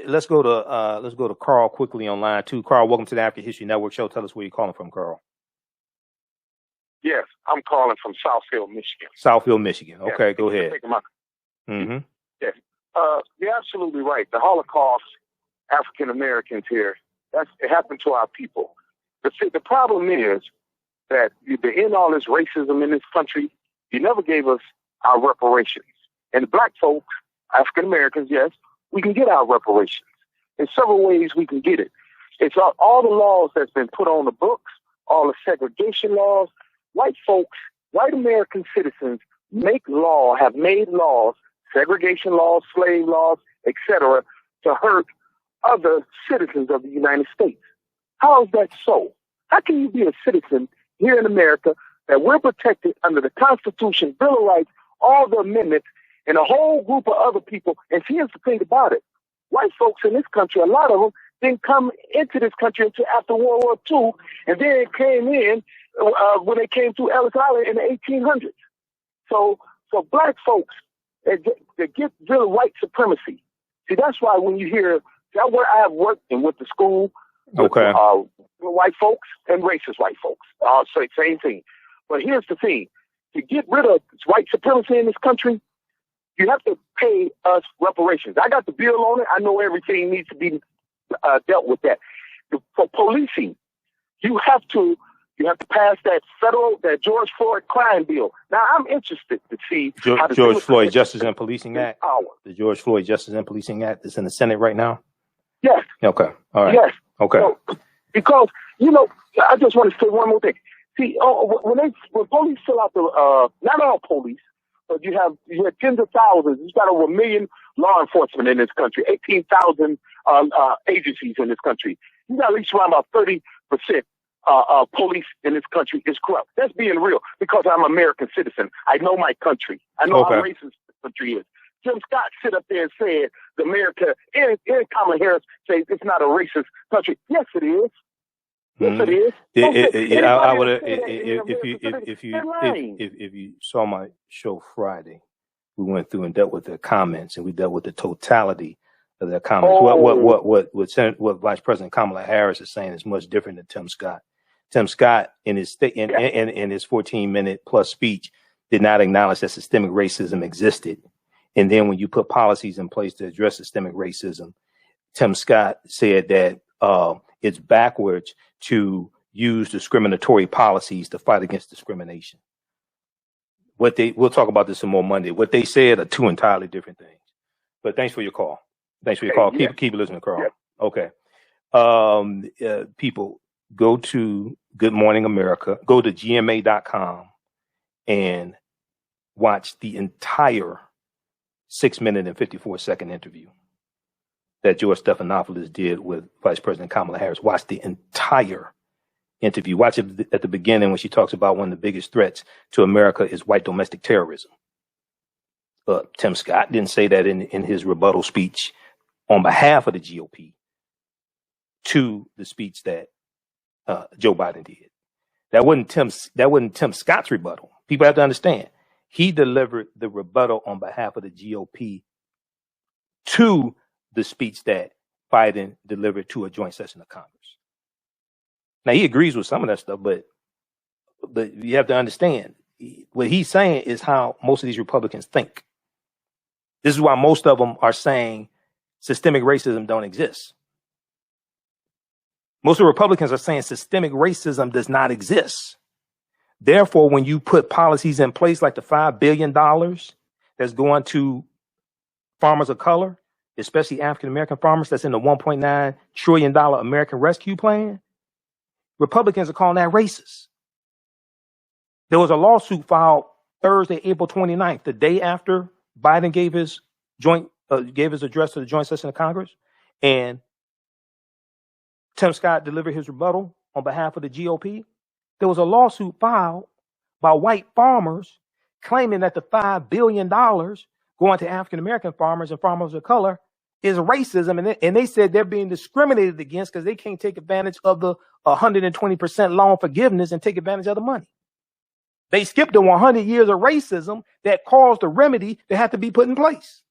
Let's go to Carl quickly on line 2. Carl, welcome to the African History Network show. Tell us where you're calling from, Carl. Yes, I'm calling from Southfield, Michigan. Southfield, Michigan. Okay, yes. Go ahead. Yes. You're absolutely right. The Holocaust, African Americans here, it happened to our people. The problem is that to end all this racism in this country, you never gave us our reparations. And the black folks, African Americans, yes, we can get our reparations. In several ways we can get it. It's all the laws that's been put on the books, all the segregation laws. White folks, white American citizens have made laws, segregation laws, slave laws, etc., to hurt other citizens of the United States. How is that so? How can you be a citizen here in America that we're protected under the Constitution, Bill of Rights, all the amendments, and a whole group of other people? And here's the thing about it. White folks in this country, a lot of them didn't come into this country until after World War II, and then it came in when they came through Ellis Island in the 1800s. So black folks, they get rid of white supremacy. See, that's why when you hear that, where I have worked and went to school with white folks and racist white folks, say same thing. But here's the thing: to get rid of white supremacy in this country, you have to pay us reparations. I got the bill on it. I know everything needs to be dealt with that. For policing, you have to pass that George Floyd crime bill. Now, I'm interested to see how the George Floyd Justice and Policing Act. The George Floyd Justice and Policing Act is in the Senate right now. Yes. Okay. All right. Yes. Okay. So, because I just want to say one more thing. See, when police fill out not all police, but you have tens of thousands. You've got over 1 million law enforcement in this country, 18,000 agencies in this country. You got at least around about 30% police in this country is corrupt. That's being real, because I'm an American citizen. I know my country. I know how racist this country is. Jim Scott sit up there and said America, and Kamala Harris says it's not a racist country. Yes, it is. Yes, it is. If you saw my show Friday, we went through and dealt with their comments, and we dealt with the totality of their comments. What Vice President Kamala Harris is saying is much different than Tim Scott. Tim Scott, in his 14-minute plus speech, did not acknowledge that systemic racism existed. And then when you put policies in place to address systemic racism, Tim Scott said that it's backwards to use discriminatory policies to fight against discrimination. We'll talk about this some more Monday. What they said are two entirely different things. But thanks for your call. Keep listening, Carl. Okay. People, go to Good Morning America, go to gma.com and watch the entire 6-minute and 54-second interview that George Stephanopoulos did with Vice President Kamala Harris. Watch the entire interview. Watch it at the beginning when she talks about one of the biggest threats to America is white domestic terrorism. Tim Scott didn't say that in his rebuttal speech on behalf of the GOP to the speech that Joe Biden did. That wasn't Tim Scott's rebuttal. People have to understand. He delivered the rebuttal on behalf of the GOP to the speech that Biden delivered to a joint session of Congress. Now, he agrees with some of that stuff, but you have to understand what he's saying is how most of these Republicans think. This is why most of them are saying systemic racism don't exist. Most of the Republicans are saying systemic racism does not exist. Therefore, when you put policies in place like the $5 billion that's going to farmers of color, especially African-American farmers, that's in the $1.9 trillion American Rescue Plan, Republicans are calling that racist. There was a lawsuit filed Thursday, April 29th, the day after Biden gave his address to the joint session of Congress, and Tim Scott delivered his rebuttal on behalf of the GOP. There was a lawsuit filed by white farmers claiming that the $5 billion going to African-American farmers and farmers of color is racism. And they said they're being discriminated against because they can't take advantage of the 120% loan forgiveness and take advantage of the money. They skipped the 100 years of racism that caused the remedy that had to be put in place.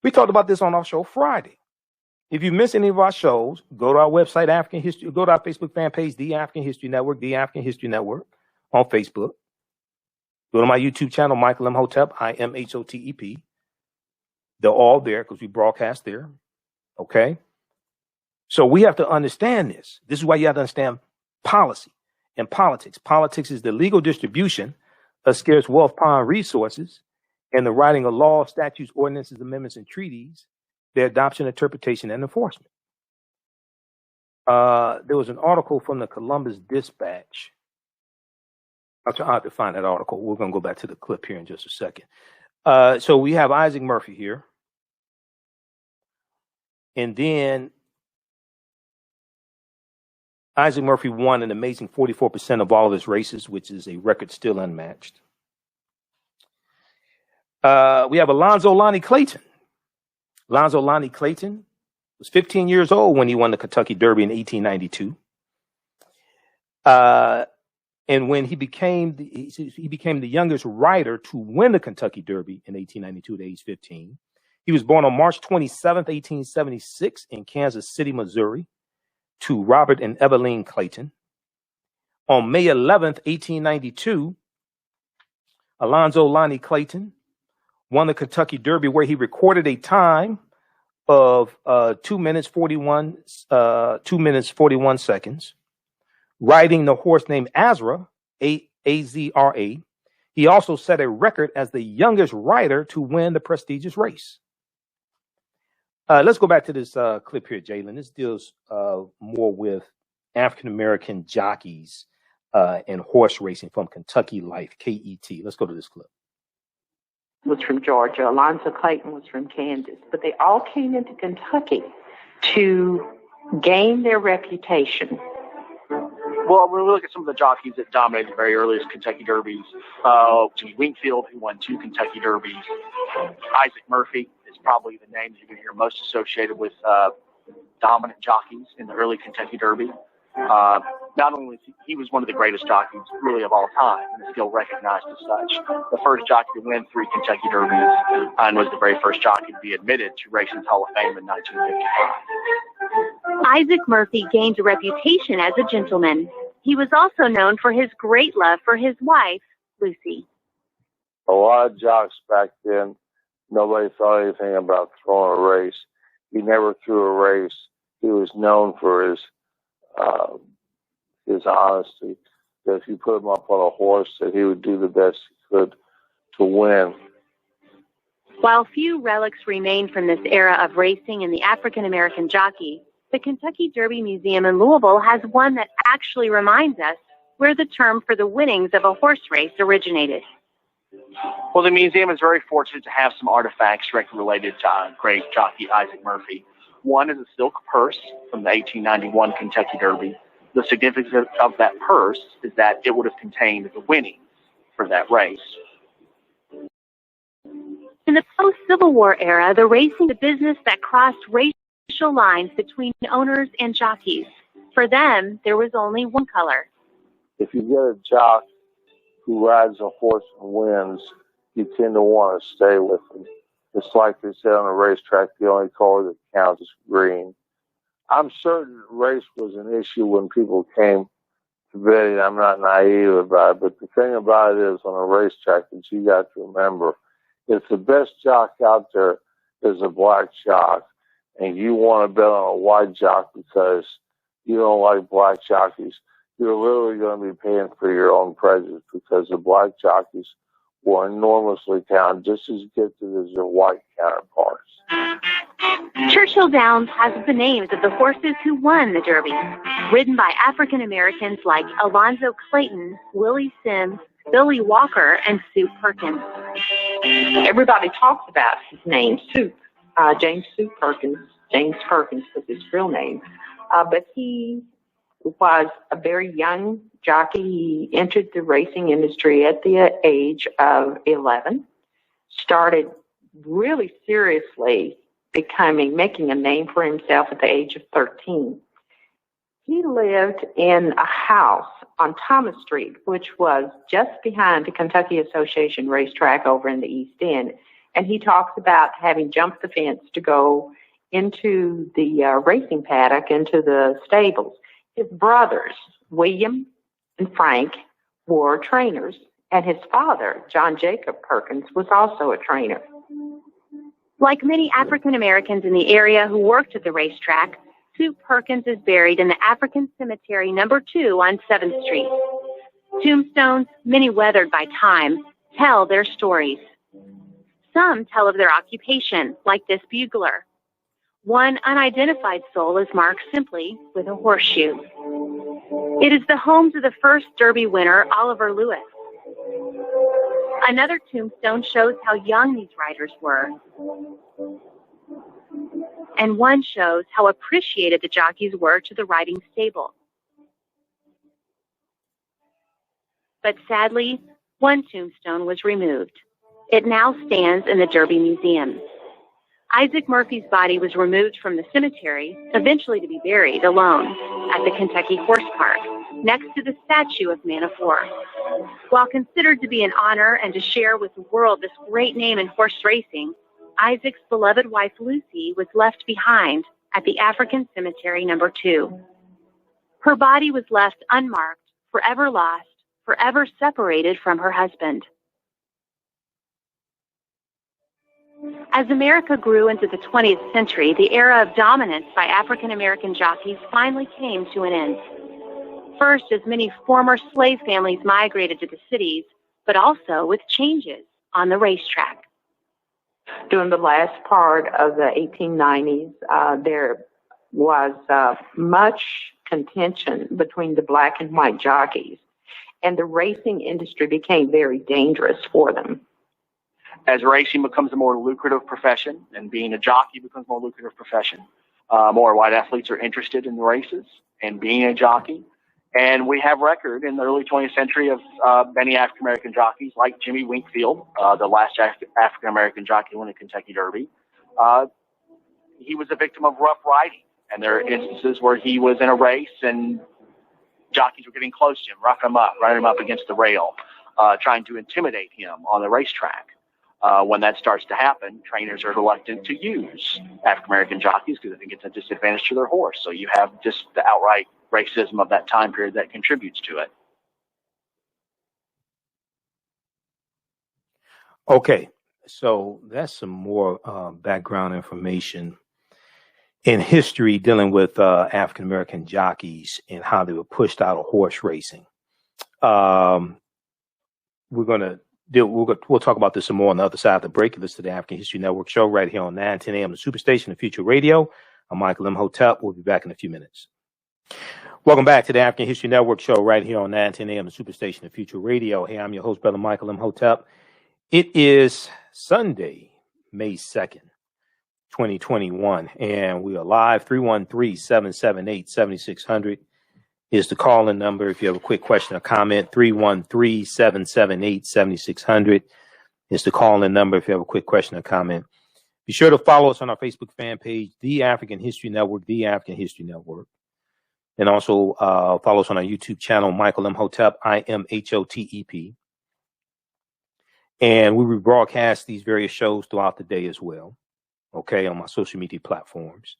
We talked about this on our show Friday. If you miss any of our shows, go to our website, African History, go to our Facebook fan page, The African History Network, The African History Network on Facebook. Go to my YouTube channel, Michael Imhotep, IMHOTEP. They're all there because we broadcast there. Okay? So we have to understand this. This is why you have to understand policy and politics. Politics is the legal distribution of scarce wealth, power, and resources, and the writing of laws, statutes, ordinances, amendments, and treaties, their adoption, interpretation, and enforcement. There was an article from the Columbus Dispatch. I'll try to find that article. We're going to go back to the clip here in just a second. So we have Isaac Murphy here. And then Isaac Murphy won an amazing 44% of all of his races, which is a record still unmatched. We have Alonzo Lonnie Clayton. Alonzo Lonnie Clayton was 15 years old when he won the Kentucky Derby in 1892. And when he became the youngest rider to win the Kentucky Derby in 1892 at age 15. He was born on March 27th, 1876 in Kansas City, Missouri, to Robert and Evelyn Clayton. On May 11th, 1892, Alonzo Lonnie Clayton won the Kentucky Derby, where he recorded a time of 2 minutes 41 seconds, riding the horse named Azra, A-Z-R-A. He also set a record as the youngest rider to win the prestigious race. Let's go back to this clip here, Jalen. This deals more with African-American jockeys and horse racing from Kentucky Life, KET. Let's go to this clip. Was from Georgia. Alonzo Clayton was from Kansas. But they all came into Kentucky to gain their reputation. Well, when we look at some of the jockeys that dominated the very earliest Kentucky Derbies, Jimmy Wingfield, who won 2 Kentucky Derbies, Isaac Murphy is probably the name that you're going to hear most associated with dominant jockeys in the early Kentucky Derby. Not only was he was one of the greatest jockeys really of all time, and is still recognized as such. The first jockey to win 3 Kentucky Derbies and was the very first jockey to be admitted to Racing's Hall of Fame in 1955. Isaac Murphy gained a reputation as a gentleman. He was also known for his great love for his wife, Lucy. A lot of jocks back then, nobody thought anything about throwing a race. He never threw a race. He was known for his honesty. That if you put him up on a horse, that he would do the best he could to win. While few relics remain from this era of racing in the African-American jockey, the Kentucky Derby Museum in Louisville has one that actually reminds us where the term for the winnings of a horse race originated. Well, the museum is very fortunate to have some artifacts directly related to great jockey Isaac Murphy. One is a silk purse from the 1891 Kentucky Derby. The significance of that purse is that it would have contained the winnings for that race. In the post-Civil War era, the racing was a business that crossed racial lines between owners and jockeys. For them, there was only one color. If you get a jock who rides a horse and wins, you tend to want to stay with him. It's like they said on a racetrack, the only color that counts is green. I'm certain race was an issue when people came to betting. I'm not naive about it, but the thing about it is on a racetrack that you got to remember, if the best jock out there is a black jock and you want to bet on a white jock because you don't like black jockeys, you're literally going to be paying for your own prejudice because the black jockeys were enormously talented, just as gifted as their white counterparts. Churchill Downs has the names of the horses who won the Derby, ridden by African Americans like Alonzo Clayton, Willie Sims, Billy Walker, and Soup Perkins. Everybody talks about his name, Soup. James Soup Perkins. James Perkins was his real name. But he was a very young jockey. He entered the racing industry at the age of 11, started really seriously making a name for himself at the age of 13. He lived in a house on Thomas Street, which was just behind the Kentucky Association racetrack over in the East End. And he talks about having jumped the fence to go into the racing paddock, into the stables. His brothers, William and Frank, were trainers, and his father, John Jacob Perkins, was also a trainer. Like many African Americans in the area who worked at the racetrack, Soup Perkins is buried in the African Cemetery No. 2 on 7th Street. Tombstones, many weathered by time, tell their stories. Some tell of their occupation, like this bugler. One unidentified soul is marked simply with a horseshoe. It is the home to the first Derby winner, Oliver Lewis. Another tombstone shows how young these riders were. And one shows how appreciated the jockeys were to the riding stable. But sadly, one tombstone was removed. It now stands in the Derby Museum. Isaac Murphy's body was removed from the cemetery, eventually to be buried alone at the Kentucky Horse Park, next to the statue of Man of War. While considered to be an honor and to share with the world this great name in horse racing, Isaac's beloved wife Lucy was left behind at the African Cemetery No. 2. Her body was left unmarked, forever lost, forever separated from her husband. As America grew into the 20th century, the era of dominance by African American jockeys finally came to an end. First, as many former slave families migrated to the cities, but also with changes on the racetrack. During the last part of the 1890s, there was much contention between the black and white jockeys, and the racing industry became very dangerous for them. As racing becomes a more lucrative profession and being a jockey becomes a more lucrative profession, more white athletes are interested in the races and being a jockey. And we have record in the early 20th century of many African-American jockeys like Jimmy Winkfield, the last African-American jockey who won the Kentucky Derby. He was a victim of rough riding, and there are instances where he was in a race and jockeys were getting close to him, roughing him up, running him up against the rail, trying to intimidate him on the racetrack. When that starts to happen, trainers are reluctant to use African-American jockeys because they think it's a disadvantage to their horse. So you have just the outright racism of that time period that contributes to it. Okay, so that's some more background information in history dealing with African-American jockeys and how they were pushed out of horse racing. We'll talk about this some more on the other side of the break. This is the African History Network show right here on 910 AM, the Superstation of Future Radio. I'm Michael Imhotep. We'll be back in a few minutes. Welcome back to the African History Network show right here on 910 AM, the Superstation of Future Radio. Hey, I'm your host, Brother Michael Imhotep. It is Sunday, May 2nd, 2021, and we are live. 313-778-7600 is the call-in number. If you have a quick question or comment, 313-778-7600 is the call-in number. If you have a quick question or comment, be sure to follow us on our Facebook fan page, The African History Network, The African History Network. And also follow us on our YouTube channel, Michael Imhotep, IMHOTEP. And we rebroadcast these various shows throughout the day as well, okay, on my social media platforms.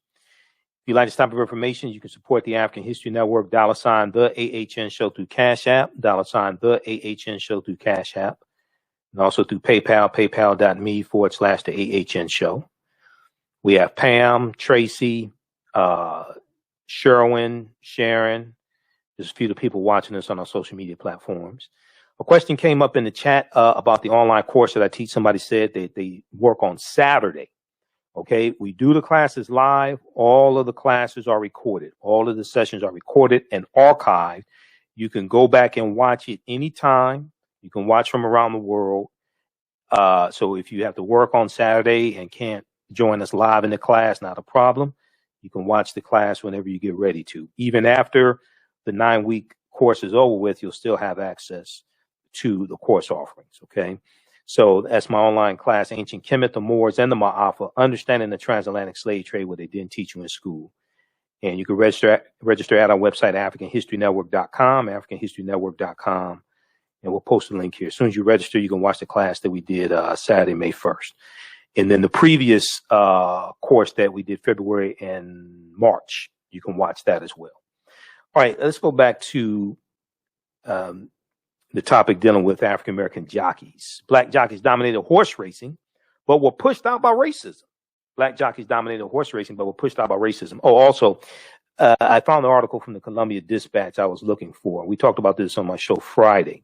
If you'd like this type of information, you can support the African History Network, $ the AHN Show through Cash App, $ the AHN Show through Cash App, and also through PayPal, paypal.me/the AHN Show. We have Pam, Tracy, Sherwin, Sharon. There's a few of the people watching us on our social media platforms. A question came up in the chat about the online course that I teach. Somebody said that they work on Saturday. Okay, we do the classes live. All of the classes are recorded. All of the sessions are recorded and archived. You can go back and watch it anytime. You can watch from around the world. So if you have to work on Saturday and can't join us live in the class, not a problem. You can watch the class whenever you get ready to. Even after the 9-week course is over with, you'll still have access to the course offerings, okay? So that's my online class, Ancient Kemet, the Moors, and the Maafa, Understanding the Transatlantic Slave Trade, what they didn't teach you in school. And you can register at our website, AfricanHistoryNetwork.com, AfricanHistoryNetwork.com, and we'll post a link here. As soon as you register, you can watch the class that we did Saturday, May 1st. And then the previous course that we did February and March, you can watch that as well. All right, let's go back to the topic dealing with African-American jockeys. Black jockeys dominated horse racing, but were pushed out by racism. Black jockeys dominated horse racing, but were pushed out by racism. Oh, also, I found an article from the Columbia Dispatch I was looking for. We talked about this on my show Friday.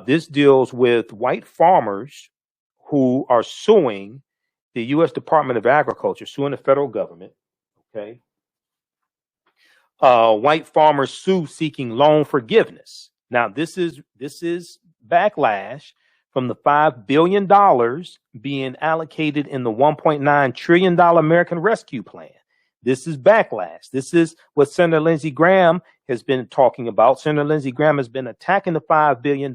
This deals with white farmers who are suing the U.S. Department of Agriculture, suing the federal government, okay? White farmers sue seeking loan forgiveness. Now, this is backlash from the $5 billion being allocated in the $1.9 trillion American Rescue Plan. This is backlash. This is what Senator Lindsey Graham has been talking about. Senator Lindsey Graham has been attacking the $5 billion,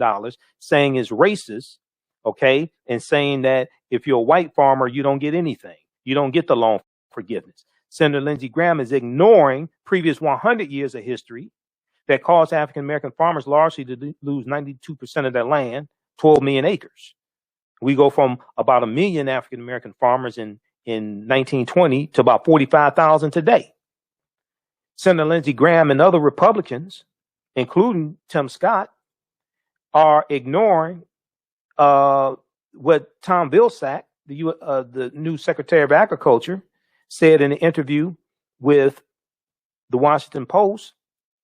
saying it's racist, okay, and saying that if you're a white farmer, you don't get anything. You don't get the loan forgiveness. Senator Lindsey Graham is ignoring previous 100 years of history that caused African-American farmers largely to lose 92% of their land, 12 million acres. We go from about 1 million African-American farmers in 1920 to about 45,000 today. Senator Lindsey Graham and other Republicans, including Tim Scott, are ignoring what Tom Vilsack, the new Secretary of Agriculture, said in an interview with the Washington Post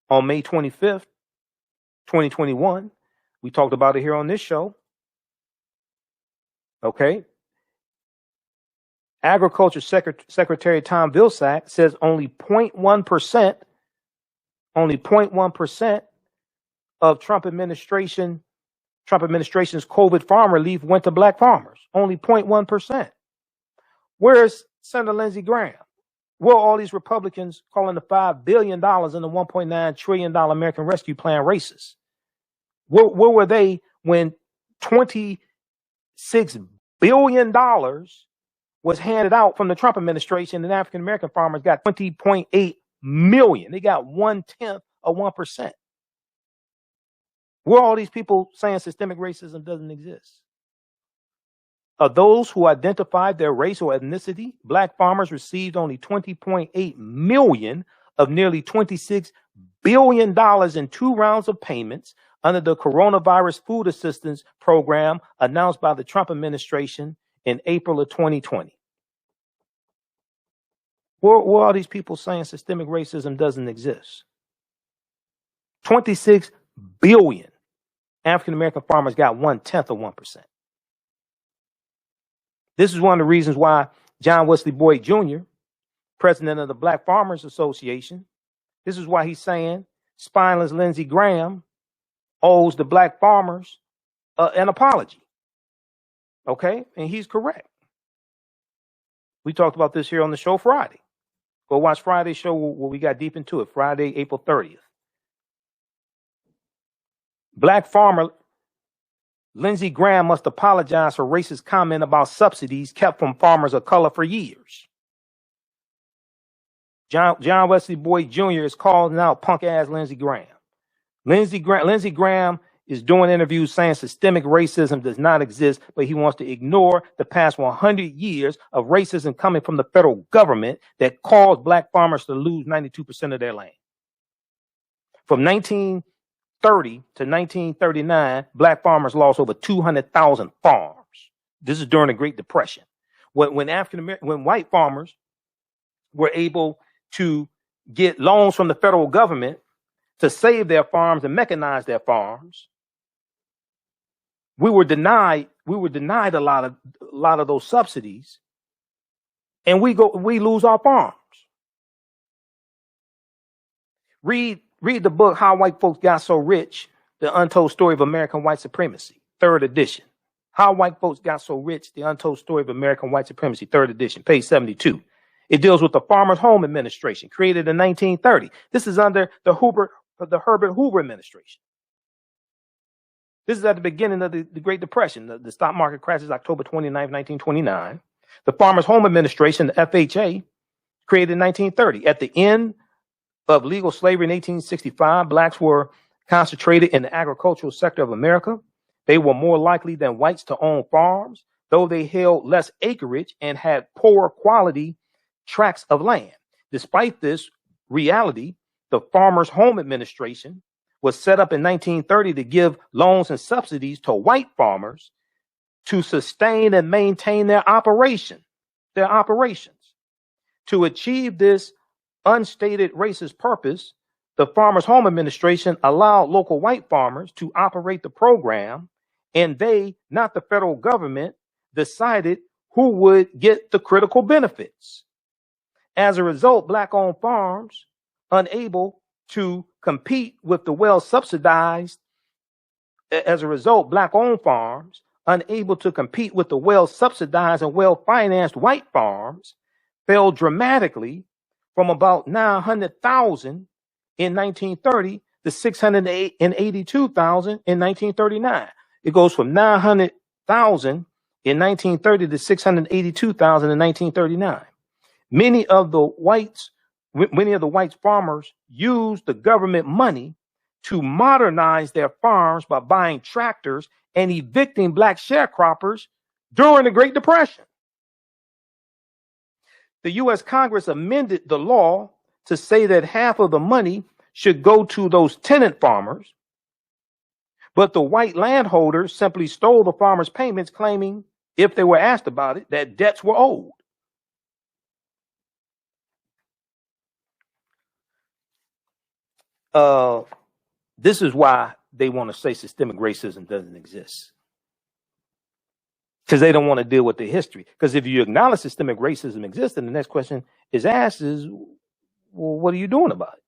on May 25th, 2021. We talked about it here on this show. Okay. Agriculture Secretary Tom Vilsack says only 0.1% of Trump administration's COVID farm relief went to black farmers. Only 0.1%. Where's Senator Lindsey Graham? Where are all these Republicans calling the $5 billion in the $1.9 trillion American Rescue Plan racist? Where were they when $26 billion was handed out from the Trump administration and African American farmers got 20.8 million? They got 1/10 of 1%. Where are all these people saying systemic racism doesn't exist? Of those who identified their race or ethnicity, black farmers received only 20.8 million of nearly $26 billion in 2 rounds of payments under the coronavirus food assistance program announced by the Trump administration in April of 2020. Where are these people saying systemic racism doesn't exist? 26 billion African-American farmers got 1/10 of 1%. This is one of the reasons why John Wesley Boyd Jr., president of the Black Farmers Association, this is why he's saying spineless Lindsey Graham owes the black farmers an apology. Okay, and he's correct. We talked about this here on the show Friday. Go watch Friday's show where we got deep into it. Friday, April 30th. Black farmer Lindsey Graham must apologize for racist comment about subsidies kept from farmers of color for years. John Wesley Boyd Jr. is calling out punk-ass Lindsey Graham. Lindsey Graham is doing interviews saying systemic racism does not exist, but he wants to ignore the past 100 years of racism coming from the federal government that caused black farmers to lose 92% of their land. From 1930 to 1939, black farmers lost over 200,000 farms. This is during the Great Depression. When white farmers were able to get loans from the federal government to save their farms and mechanize their farms, we were denied a lot of those subsidies, and we lose our farms. Read the book How White Folks Got So Rich, The Untold Story of American White Supremacy, 3rd edition. How White Folks Got So Rich, The Untold Story of American White Supremacy, 3rd edition, page 72. It deals with the Farmers Home Administration, created in 1930. This is under the Herbert Hoover administration. This is at the beginning of the Great Depression. The stock market crashes October 29, 1929. The Farmers Home Administration, the FHA, created in 1930. At the end of legal slavery in 1865, blacks were concentrated in the agricultural sector of America. They were more likely than whites to own farms, though they held less acreage and had poorer quality tracts of land. Despite this reality, the Farmers Home Administration was set up in 1930 to give loans and subsidies to white farmers to sustain and maintain their operations. To achieve this unstated racist purpose, the Farmers Home Administration allowed local white farmers to operate the program, and they, not the federal government, decided who would get the critical benefits. As a result, black-owned farms, unable to compete with the well-subsidized, black-owned farms, unable to compete with the well-subsidized and well-financed white farms, fell dramatically from about 900,000 in 1930 to 682,000 in 1939. It goes from 900,000 in 1930 to 682,000 in 1939. Many of the whites farmers used the government money to modernize their farms by buying tractors and evicting black sharecroppers during the Great Depression. The U.S. Congress amended the law to say that half of the money should go to those tenant farmers, but the white landholders simply stole the farmers' payments, claiming, if they were asked about it, that debts were owed. This is why they want to say systemic racism doesn't exist. Because they don't want to deal with the history. Because if you acknowledge systemic racism exists, then the next question is asked is, well, what are you doing about it?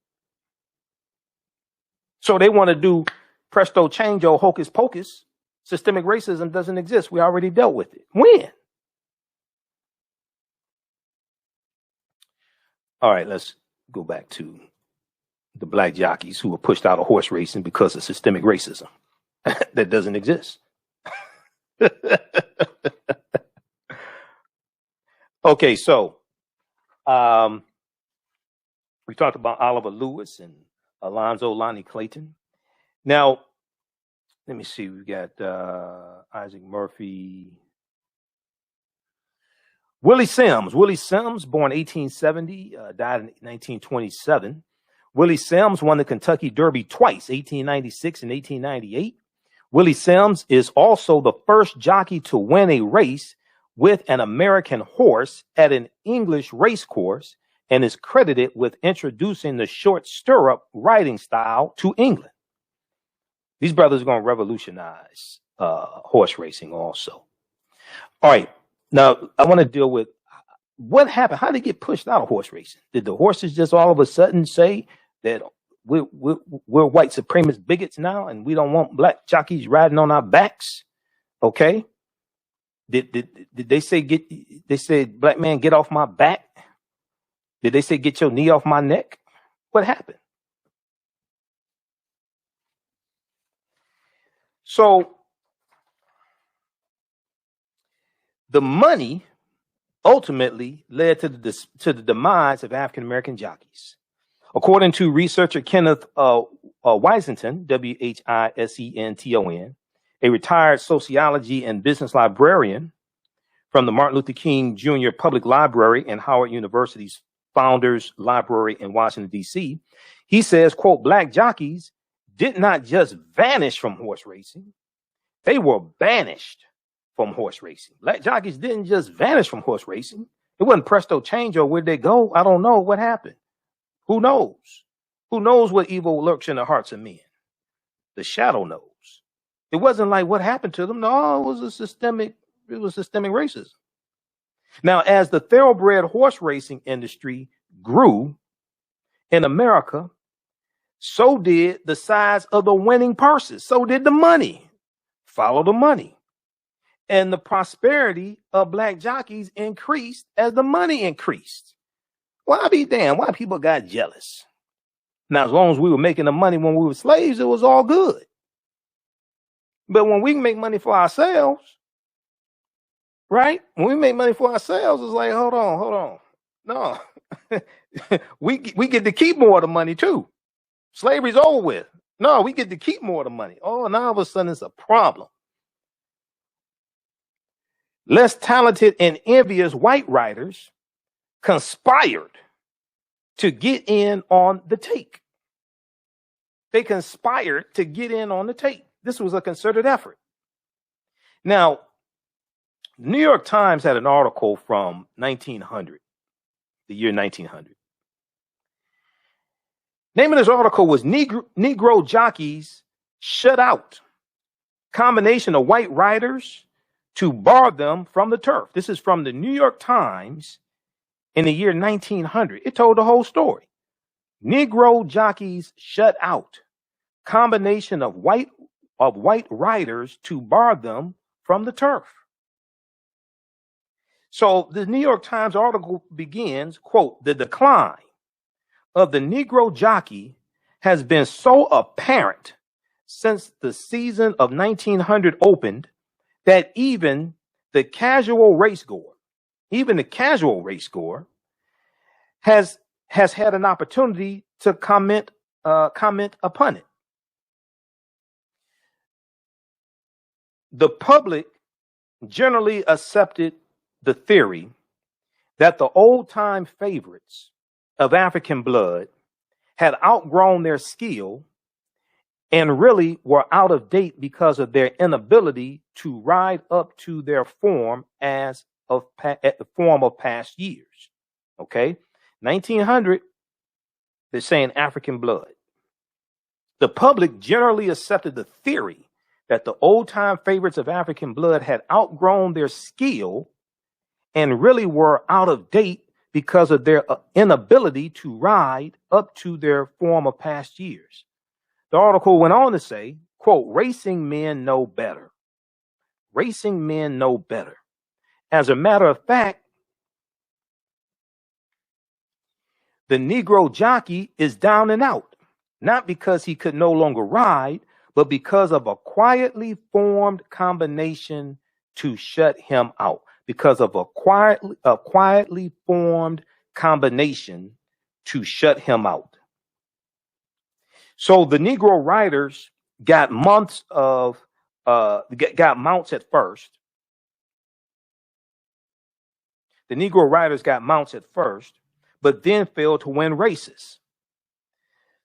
So they want to do presto changeo, hocus pocus. Systemic racism doesn't exist. We already dealt with it. When? All right, let's go back to the black jockeys who were pushed out of horse racing because of systemic racism. That doesn't exist. Okay, so we talked about Oliver Lewis and Alonzo Lonnie Clayton. Now, let me see. We've got Isaac Murphy. Willie Sims, born 1870, died in 1927. Willie Sims won the Kentucky Derby twice, 1896 and 1898. Willie Sims is also the first jockey to win a race with an American horse at an English race course and is credited with introducing the short stirrup riding style to England. These brothers are going to revolutionize horse racing also. All right. Now, I want to deal with what happened. How did they get pushed out of horse racing? Did the horses just all of a sudden say that we're white supremacist bigots now and we don't want black jockeys riding on our backs? Okay. Did they say they said, black man, get off my back? Did they say, get your knee off my neck? What happened? So the money ultimately led to the demise of African American jockeys. According to researcher Kenneth Wisenton, Wisenton, a retired sociology and business librarian from the Martin Luther King Jr. Public Library and Howard University's Founders Library in Washington, D.C., he says, quote, black jockeys did not just vanish from horse racing, they were banished from horse racing. Black jockeys didn't just vanish from horse racing. It wasn't presto change, or where'd they go? I don't know what happened. Who knows? Who knows what evil lurks in the hearts of men? The shadow knows. It wasn't like what happened to them. No, it was systemic racism. Now, as the thoroughbred horse racing industry grew in America, so did the size of the winning purses. So did the money. Follow the money. And the prosperity of black jockeys increased as the money increased. Well, I be damned, why people got jealous? Now, as long as we were making the money when we were slaves, it was all good. But when we can make money for ourselves, right? When we make money for ourselves, it's like, hold on. No, we get to keep more of the money too. Slavery's over with. No, we get to keep more of the money. Oh, now all of a sudden it's a problem. Less talented and envious white riders conspired to get in on the take. They conspired to get in on the take. This was a concerted effort. Now, New York Times had an article from 1900, the year 1900. Name of this article was Negro Jockeys Shut Out. Combination of white riders to bar them from the turf. This is from the New York Times in the year 1900. It told the whole story. Negro jockeys shut out. Combination of white riders to bar them from the turf. So the New York Times article begins, quote, the decline of the Negro jockey has been so apparent since the season of 1900 opened that even the casual race goer has had an opportunity to comment upon it. The public generally accepted the theory that the old-time favorites of African blood had outgrown their skill and really were out of date because of their inability to ride up to their form at the form of past years. Okay, 1900, they're saying African blood. The public generally accepted the theory that the old-time favorites of African blood had outgrown their skill and really were out of date because of their inability to ride up to their form of past years. The article went on to say, quote, racing men know better. Racing men know better. As a matter of fact, the Negro jockey is down and out, not because he could no longer ride, but because of a quietly formed combination to shut him out. Because of a quietly formed combination to shut him out. So the Negro riders got mounts at first. The Negro riders got mounts at first, but then failed to win races.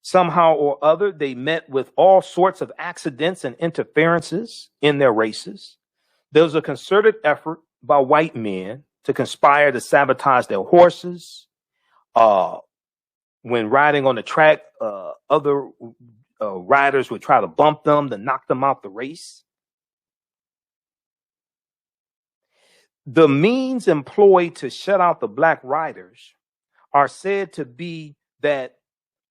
Somehow or other, they met with all sorts of accidents and interferences in their races. There was a concerted effort by white men to conspire to sabotage their horses. When riding on the track, other riders would try to bump them to knock them out the race. The means employed to shut out the black riders are said to be that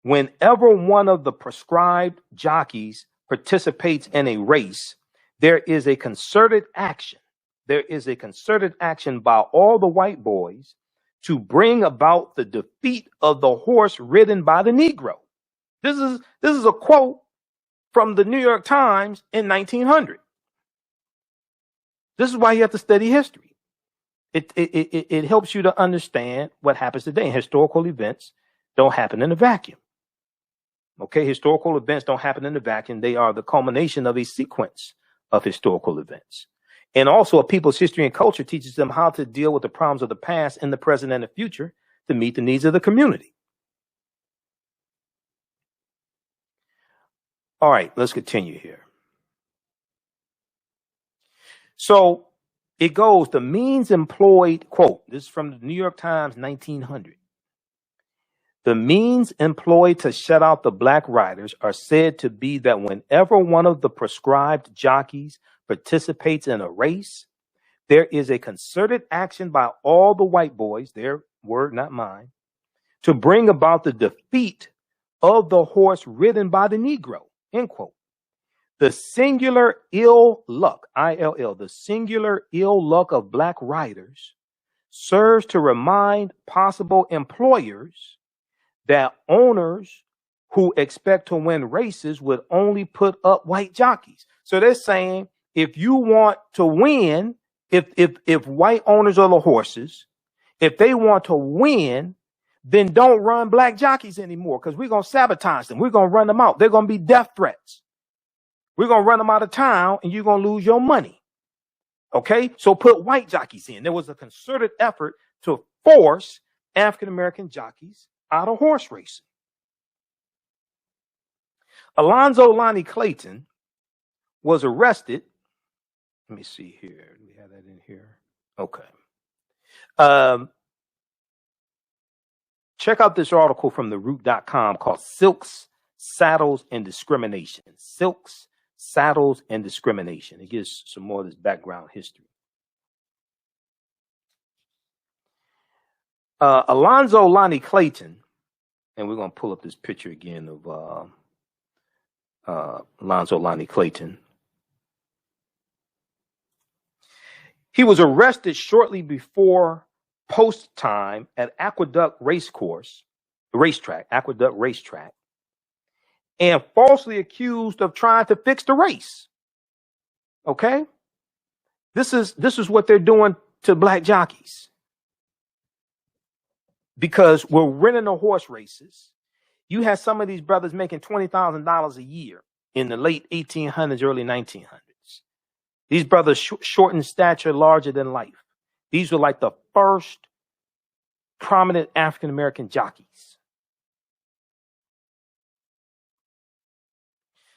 whenever one of the prescribed jockeys participates in a race, there is a concerted action there is a concerted action by all the white boys to bring about the defeat of the horse ridden by the Negro. This is a quote from the New York Times in 1900. This is why you have to study history. It helps you to understand what happens today. And historical events don't happen in a vacuum. Okay, historical events don't happen in a vacuum. They are the culmination of a sequence of historical events. And also, a people's history and culture teaches them how to deal with the problems of the past in the present and the future to meet the needs of the community. All right, let's continue here. So it goes, the means employed, quote, this is from the New York Times, 1900. The means employed to shut out the black riders are said to be that whenever one of the prescribed jockeys participates in a race, there is a concerted action by all the white boys, their word, not mine, to bring about the defeat of the horse ridden by the Negro, end quote. The singular ill luck, ILL, the singular ill luck of black riders serves to remind possible employers that owners who expect to win races would only put up white jockeys. So they're saying, if you want to win, if white owners of the horses, if they want to win, then don't run black jockeys anymore, because we're going to sabotage them. We're going to run them out. They're going to be death threats. We're going to run them out of town and you're going to lose your money. Okay, so put white jockeys in. There was a concerted effort to force African-American jockeys out of horse racing. Alonzo Lonnie Clayton was arrested. Let me see here. Do we have that in here? Okay. Check out this article from theroot.com called Silks, Saddles, and Discrimination. Silks, Saddles, and Discrimination. It gives some more of this background history. Alonzo Lonnie Clayton, and we're going to pull up this picture again of Alonzo Lonnie Clayton. He was arrested shortly before post time at Aqueduct Racetrack, and falsely accused of trying to fix the race. Okay? This is what they're doing to black jockeys. Because we're renting the horse races. You had some of these brothers making $20,000 a year in the late 1800s, early 1900s. These brothers short in stature, larger than life. These were like the first prominent African-American jockeys.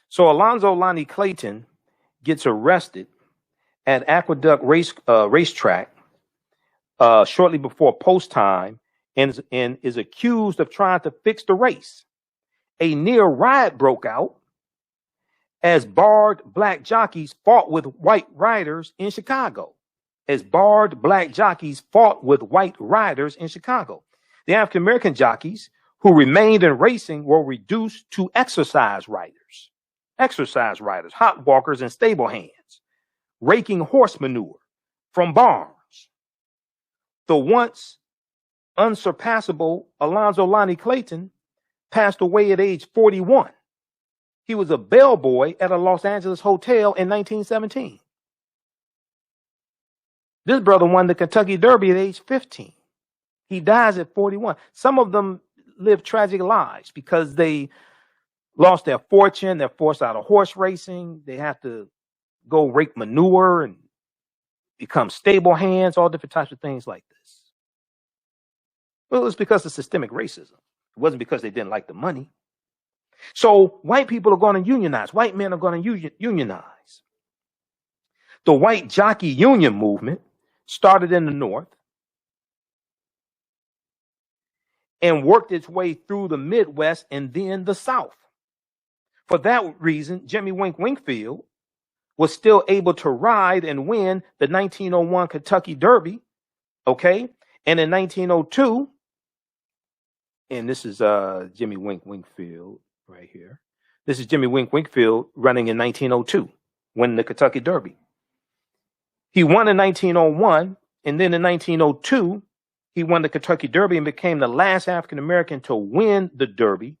So Alonzo Lonnie Clayton gets arrested at Aqueduct Racetrack shortly before post time and is accused of trying to fix the race. A near riot broke out as barred black jockeys fought with white riders in Chicago. The African-American jockeys who remained in racing were reduced to exercise riders, hot walkers, and stable hands, raking horse manure from barns. The once unsurpassable Alonzo Lonnie Clayton passed away at age 41. He was a bellboy at a Los Angeles hotel in 1917. This brother won the Kentucky Derby at age 15. He dies at 41. Some of them live tragic lives because they lost their fortune. They're forced out of horse racing. They have to go rake manure and become stable hands, all different types of things like this. Well, it's because of systemic racism. It wasn't because they didn't like the money. So white people are going to unionize. White men are going to unionize. The white jockey union movement started in the North and worked its way through the Midwest and then the South. For that reason, Jimmy Wink Winkfield was still able to ride and win the 1901 Kentucky Derby, okay? And in 1902, and this is Jimmy Wink Winkfield right here. This is Jimmy Wink Winkfield running in 1902, winning the Kentucky Derby. He won in 1901, and then in 1902, he won the Kentucky Derby and became the last African-American to win the Derby.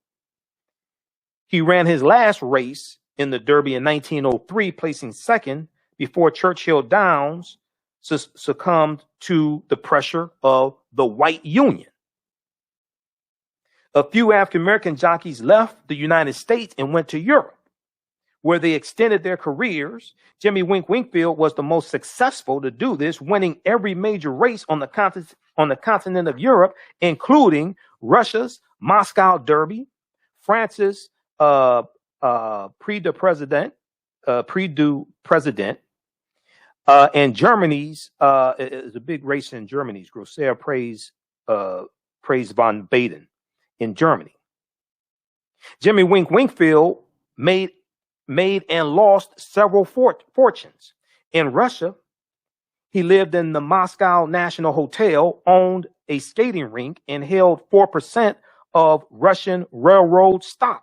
He ran his last race in the Derby in 1903, placing second before Churchill Downs succumbed to the pressure of the white union. A few African-American jockeys left the United States and went to Europe, where they extended their careers. Jimmy Wink Winkfield was the most successful to do this, winning every major race on the continent of Europe, including Russia's Moscow Derby, France's Prix du President, and Germany's is a big race in Germany's Grosser Preis von Baden in Germany. Jimmy Wink Winkfield made and lost several fortunes. In Russia, he lived in the Moscow National Hotel, owned a skating rink, and held 4% of Russian railroad stock.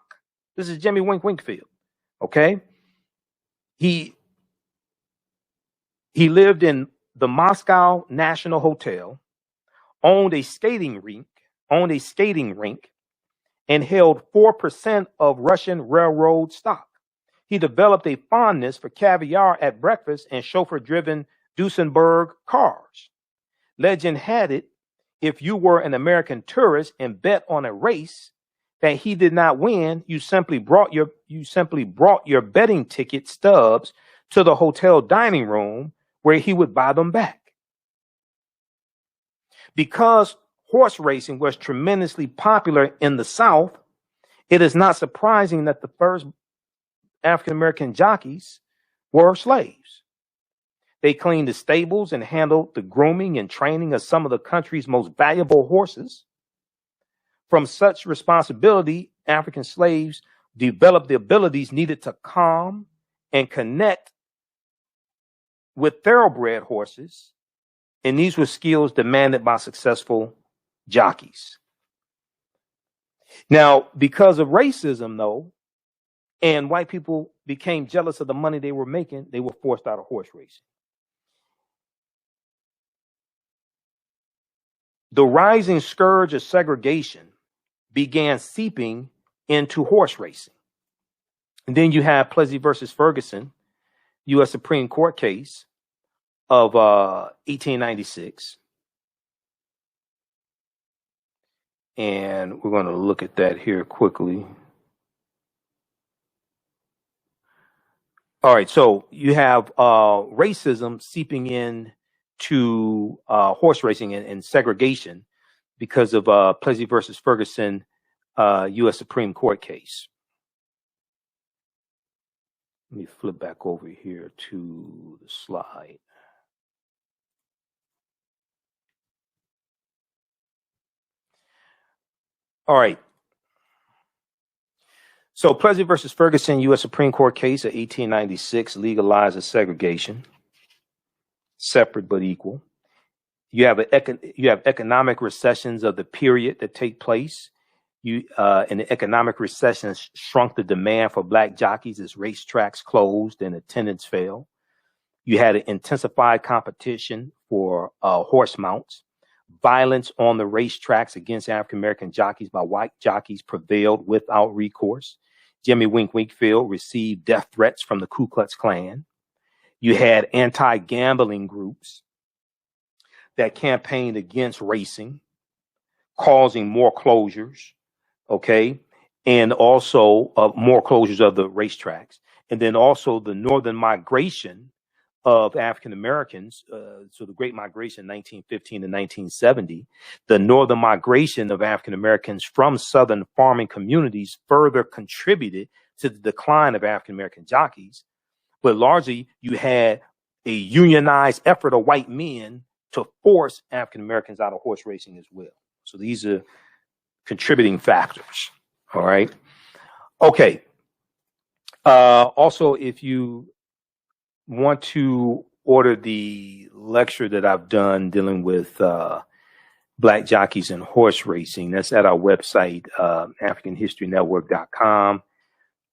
This is Jimmy Wink Winkfield. Okay. He lived in the Moscow National Hotel, owned a skating rink, and held 4% of Russian railroad stock. He developed a fondness for caviar at breakfast and chauffeur-driven Duesenberg cars. Legend had it, if you were an American tourist and bet on a race that he did not win, you simply brought your betting ticket stubs to the hotel dining room where he would buy them back. Because horse racing was tremendously popular in the South, it is not surprising that the first African-American jockeys were slaves. They cleaned the stables and handled the grooming and training of some of the country's most valuable horses. From such responsibility, African slaves developed the abilities needed to calm and connect with thoroughbred horses, and these were skills demanded by successful jockeys. Now, because of racism, though, and white people became jealous of the money they were making, they were forced out of horse racing. The rising scourge of segregation began seeping into horse racing. And then you have Plessy versus Ferguson, U.S. Supreme Court case of 1896. And we're going to look at that here quickly. All right, so you have racism seeping in to horse racing and segregation because of Plessy versus Ferguson, U.S. Supreme Court case. Let me flip back over here to the slide. All right. So Plessy versus Ferguson, U.S. Supreme Court case of 1896 legalizes segregation, separate but equal. You have economic recessions of the period that take place. And the economic recessions shrunk the demand for black jockeys as racetracks closed and attendance fell. You had an intensified competition for horse mounts. Violence on the racetracks against African-American jockeys by white jockeys prevailed without recourse. Jimmy Wink Winkfield received death threats from the Ku Klux Klan. You had anti-gambling groups that campaigned against racing, causing more closures, okay, and also more closures of the racetracks. And then also the northern migration of African Americans, so the Great Migration, 1915 to 1970, the northern migration of African Americans from southern farming communities further contributed to the decline of African American jockeys. But largely, you had a unionized effort of white men to force African Americans out of horse racing as well. So these are contributing factors. All right. Okay. Also, if you want to order the lecture that I've done dealing with black jockeys and horse racing, that's at our website, AfricanHistoryNetwork.com,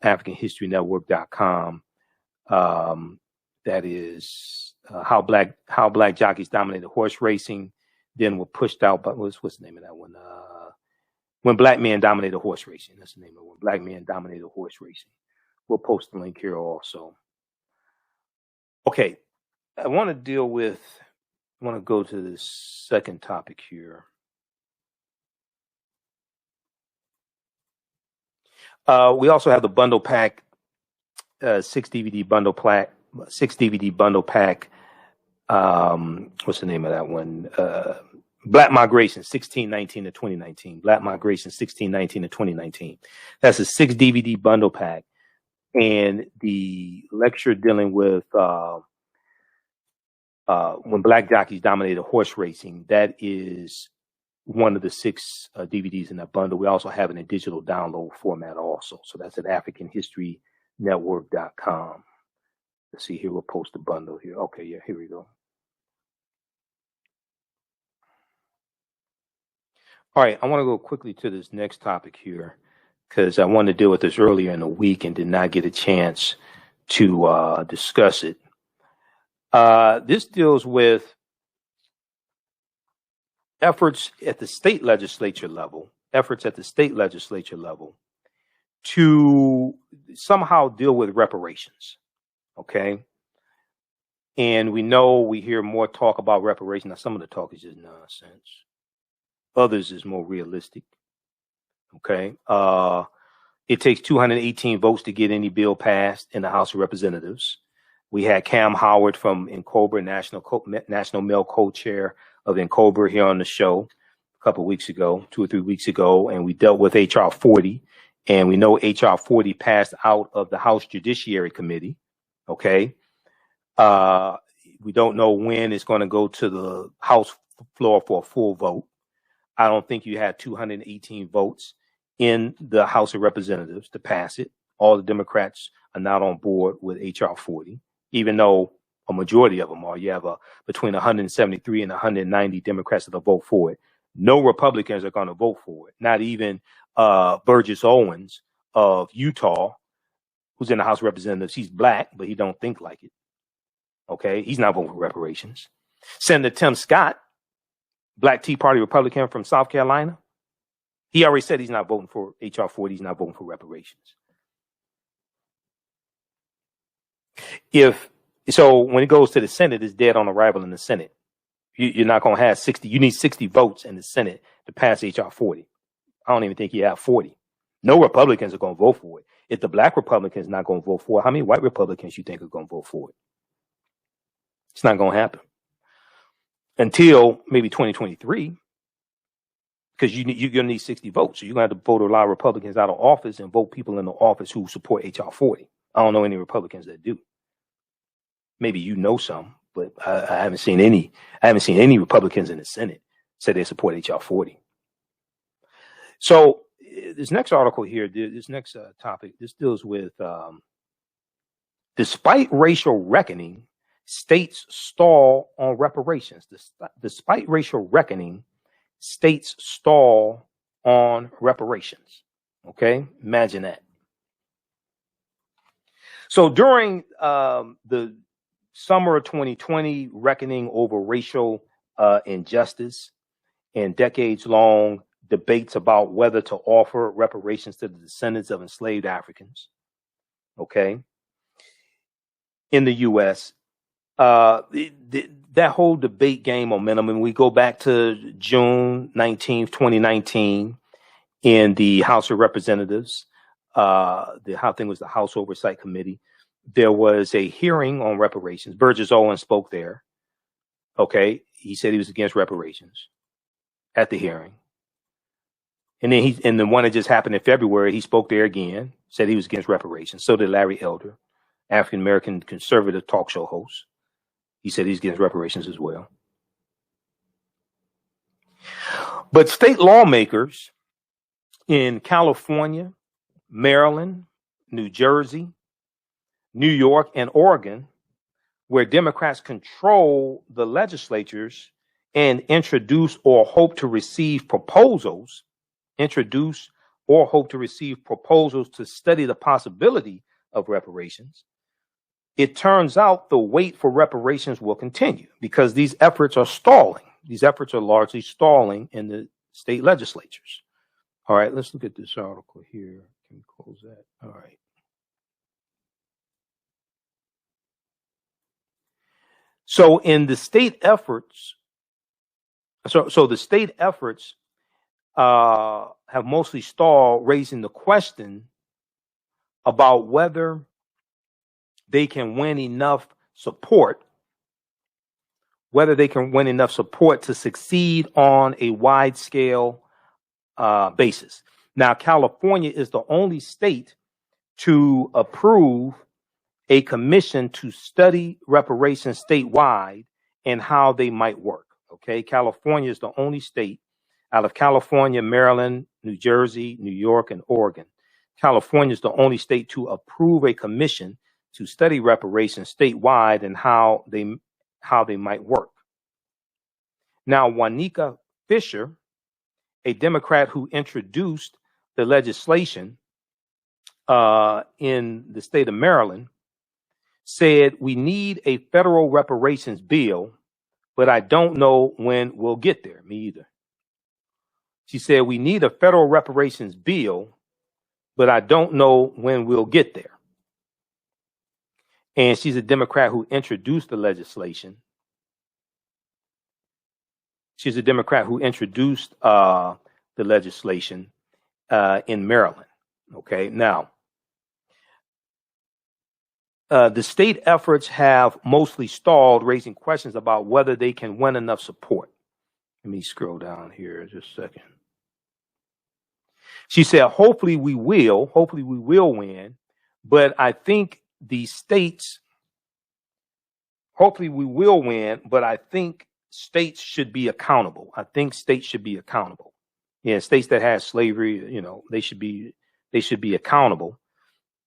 AfricanHistoryNetwork.com. That is how black jockeys dominated horse racing. Then were pushed out, but what's the name of that one? When black men dominated horse racing. That's the name of it. When black men dominated horse racing. We'll post the link here also. Okay, I want to go to the second topic here. We also have the bundle pack, 6 DVD bundle pack. What's the name of that one? Black Migration 1619 to 2019. Black Migration 1619 to 2019. That's a 6 DVD bundle pack. And the lecture dealing with when black jockeys dominated horse racing, that is one of the 6 DVDs in that bundle. We also have it in digital download format also. So that's at AfricanHistoryNetwork.com. Let's see here. We'll post the bundle here. Okay, yeah, here we go. All right, I want to go quickly to this next topic here because I wanted to deal with this earlier in the week and did not get a chance to discuss it. This deals with efforts at the state legislature level to somehow deal with reparations. Okay. And we hear more talk about reparations. Now, some of the talk is just nonsense. Others is more realistic. Okay. It takes 218 votes to get any bill passed in the House of Representatives. We had Cam Howard from NCOBRA, National Male Co-Chair of NCOBRA, here on the show a couple of weeks ago, 2 or 3 weeks ago, and we dealt with H.R. 40. And we know H.R. 40 passed out of the House Judiciary Committee. Okay. We don't know when it's going to go to the House floor for a full vote. I don't think you had 218 votes in the House of Representatives to pass it. All the Democrats are not on board with H.R. 40, even though a majority of them are. You have between 173 and 190 Democrats that will vote for it. No Republicans are going to vote for it. Not even Burgess Owens of Utah, who's in the House of Representatives. He's black, but he don't think like it. Okay, he's not voting for reparations. Senator Tim Scott, Black Tea Party Republican from South Carolina, he already said he's not voting for H.R. 40. He's not voting for reparations. So when it goes to the Senate, it's dead on arrival in the Senate. You're not going to have 60. You need 60 votes in the Senate to pass H.R. 40. I don't even think you have 40. No Republicans are going to vote for it. If the black Republicans not going to vote for it, how many white Republicans you think are going to vote for it? It's not going to happen until maybe 2023, because you're going to need 60 votes. So you're going to have to vote a lot of Republicans out of office and vote people in the office who support H.R. 40. I don't know any Republicans that do. Maybe you know some, but I haven't seen any. I haven't seen any Republicans in the Senate say they support H.R. 40. So this next article here, this next topic, this deals with despite racial reckoning, states stall on reparations. Despite racial reckoning, states stall on reparations. Okay, imagine that. So during the summer of 2020, reckoning over racial injustice and decades-long debates about whether to offer reparations to the descendants of enslaved Africans, okay, in the U.S., that whole debate gained momentum. And we go back to June 19th, 2019, in the House of Representatives. The House Oversight Committee. There was a hearing on reparations. Burgess Owens spoke there. Okay, he said he was against reparations at the hearing. And then the one that just happened in February, he spoke there again, said he was against reparations. So did Larry Elder, African American conservative talk show host. He said he's against reparations as well. But state lawmakers in California, Maryland, New Jersey, New York, and Oregon, where Democrats control the legislatures and introduce or hope to receive proposals to study the possibility of reparations, it turns out the wait for reparations will continue because these efforts are stalling. These efforts are largely stalling in the state legislatures. All right, let's look at this article here. Can we close that? All right. So in the state efforts, so the state efforts have mostly stalled, raising the question about whether they can win enough support, to succeed on a wide scale basis. Now, California is the only state to approve a commission to study reparations statewide and how they might work. Okay, California is the only state out of California, Maryland, New Jersey, New York, and Oregon. California is the only state to approve a commission to study reparations statewide and how they might work. Now, Juanica Fisher, a Democrat who introduced the legislation in the state of Maryland, said, "We need a federal reparations bill, but I don't know when we'll get there." Me either. She said, "We need a federal reparations bill, but I don't know when we'll get there." And she's a Democrat who introduced the legislation. She's a Democrat who introduced the legislation in Maryland. Okay, now, the state efforts have mostly stalled, raising questions about whether they can win enough support. Let me scroll down here just a second. She said, hopefully we will win, but I think the states, hopefully we will win, but I think states should be accountable. Yeah, states that have slavery, you know, they should be accountable.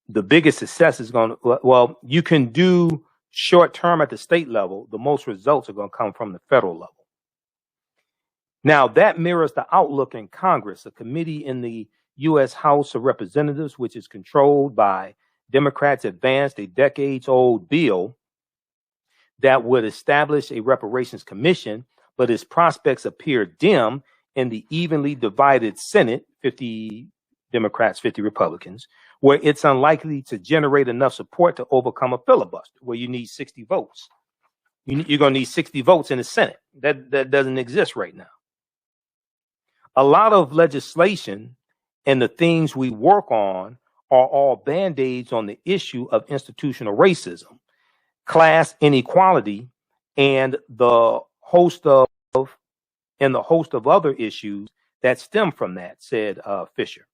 The biggest success is going to, well, you can do short term at the state level. The most results are going to come from the federal level. Now, that mirrors the outlook in Congress. A committee in the U.S. House of Representatives, which is controlled by Democrats, advanced a decades-old bill that would establish a reparations commission, but its prospects appear dim in the evenly divided Senate, 50 Democrats, 50 Republicans, where it's unlikely to generate enough support to overcome a filibuster, where you need 60 votes. You're going to need 60 votes in the Senate. That doesn't exist right now. A lot of legislation and the things we work on are all band-aids on the issue of institutional racism, class inequality, and the host of other issues that stem from that, said Fisher,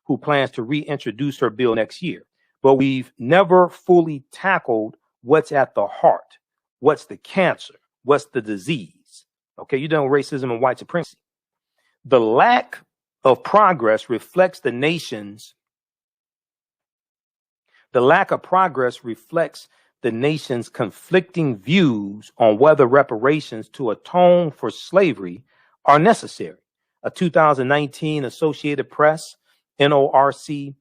who plans to reintroduce her bill next year. But we've never fully tackled what's at the heart. What's the cancer? What's the disease? Okay, you're done with racism and white supremacy. The lack of progress reflects the nation's conflicting views on whether reparations to atone for slavery are necessary. A 2019 Associated Press NORC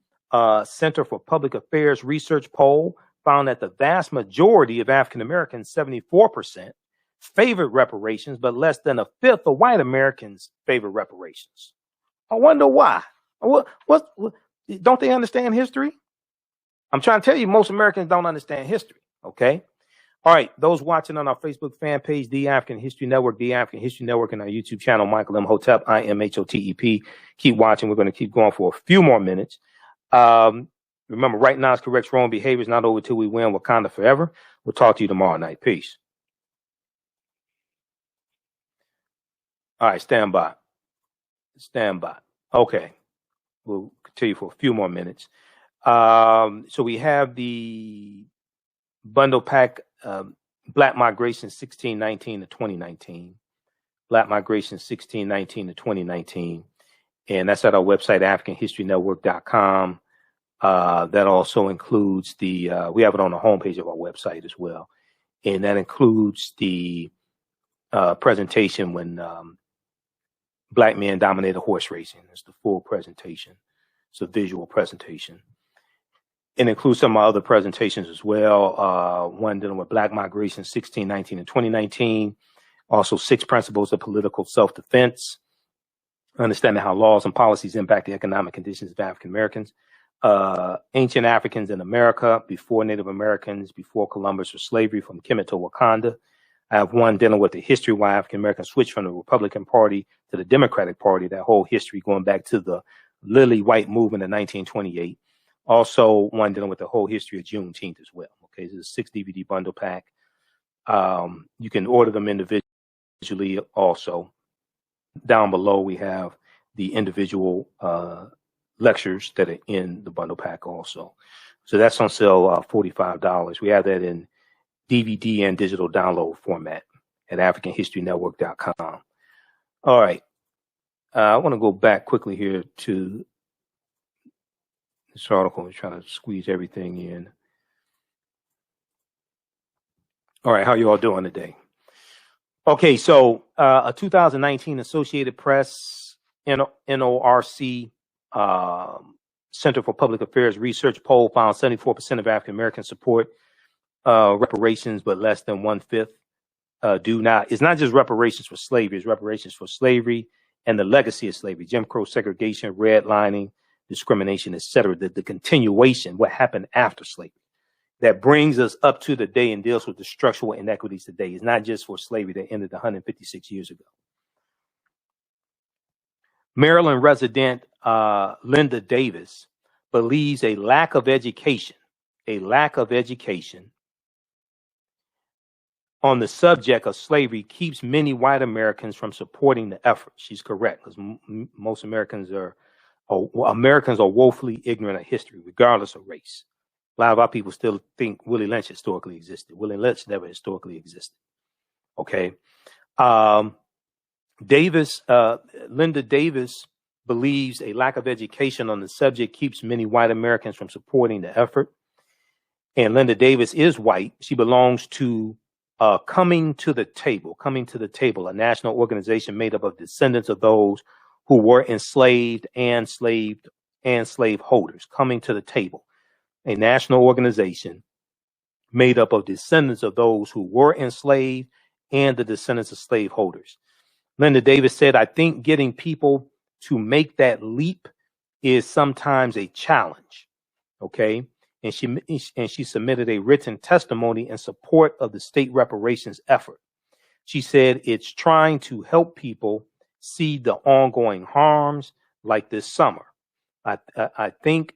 Center for Public Affairs research poll found that the vast majority of African Americans, 74%, favored reparations, but less than a fifth of white Americans favored reparations. I wonder why. What don't they understand history? I'm trying to tell you, most Americans don't understand history. Okay. All right. Those watching on our Facebook fan page, The African History Network, The African History Network, and our YouTube channel, Michael Imhotep, IMHOTEP. Keep watching. We're going to keep going for a few more minutes. Remember, right now is correct wrong behavior. It's not over till we win. Wakanda forever. We'll talk to you tomorrow night. Peace. All right. Stand by. Okay. We'll continue for a few more minutes. So we have the bundle pack, Black Migration 1619 to 2019. Black Migration 1619 to 2019. And that's at our website, AfricanHistoryNetwork.com. That also includes we have it on the homepage of our website as well. And that includes the presentation when Black men dominated horse racing. It's the full presentation. It's a visual presentation. It includes some of my other presentations as well. One dealing with Black migration, 1619 and 2019. Also, 6 principles of political self-defense. Understanding how laws and policies impact the economic conditions of African Americans. Ancient Africans in America, before Native Americans, before Columbus or slavery, from Kemet to Wakanda. I have one dealing with the history why African Americans switched from the Republican Party to the Democratic Party, that whole history going back to the Lily White movement in 1928. Also, one dealing with the whole history of Juneteenth as well. Okay, this is a 6 DVD bundle pack. You can order them individually also. Down below, we have the individual lectures that are in the bundle pack also. So that's on sale, $45. We have that in DVD and digital download format at AfricanHistoryNetwork.com. All right. I want to go back quickly here to this article. I'm trying to squeeze everything in. All right. How you all doing today? Okay. So a 2019 Associated Press NORC Center for Public Affairs research poll found 74% of African Americans support reparations, but less than 1/5 do not. It's not just reparations for slavery, it's reparations for slavery and the legacy of slavery, Jim Crow, segregation, redlining, discrimination, etc. The continuation, what happened after slavery, that brings us up to the day and deals with the structural inequities today. It's not just for slavery that ended 156 years ago. Maryland resident Linda Davis believes a lack of education on the subject of slavery keeps many white Americans from supporting the effort. She's correct, because most Americans are woefully ignorant of history, regardless of race. A lot of our people still think Willie Lynch historically existed. Willie Lynch never historically existed. Okay. Linda Davis believes a lack of education on the subject keeps many white Americans from supporting the effort. And Linda Davis is white. She belongs to Coming to the Table, a national organization made up of descendants of those who were enslaved and slave holders. Coming to the Table, a national organization made up of descendants of those who were enslaved and the descendants of slave holders. Linda Davis said, I think getting people to make that leap is sometimes a challenge. Okay. And she submitted a written testimony in support of the state reparations effort. She said it's trying to help people see the ongoing harms, like this summer. I think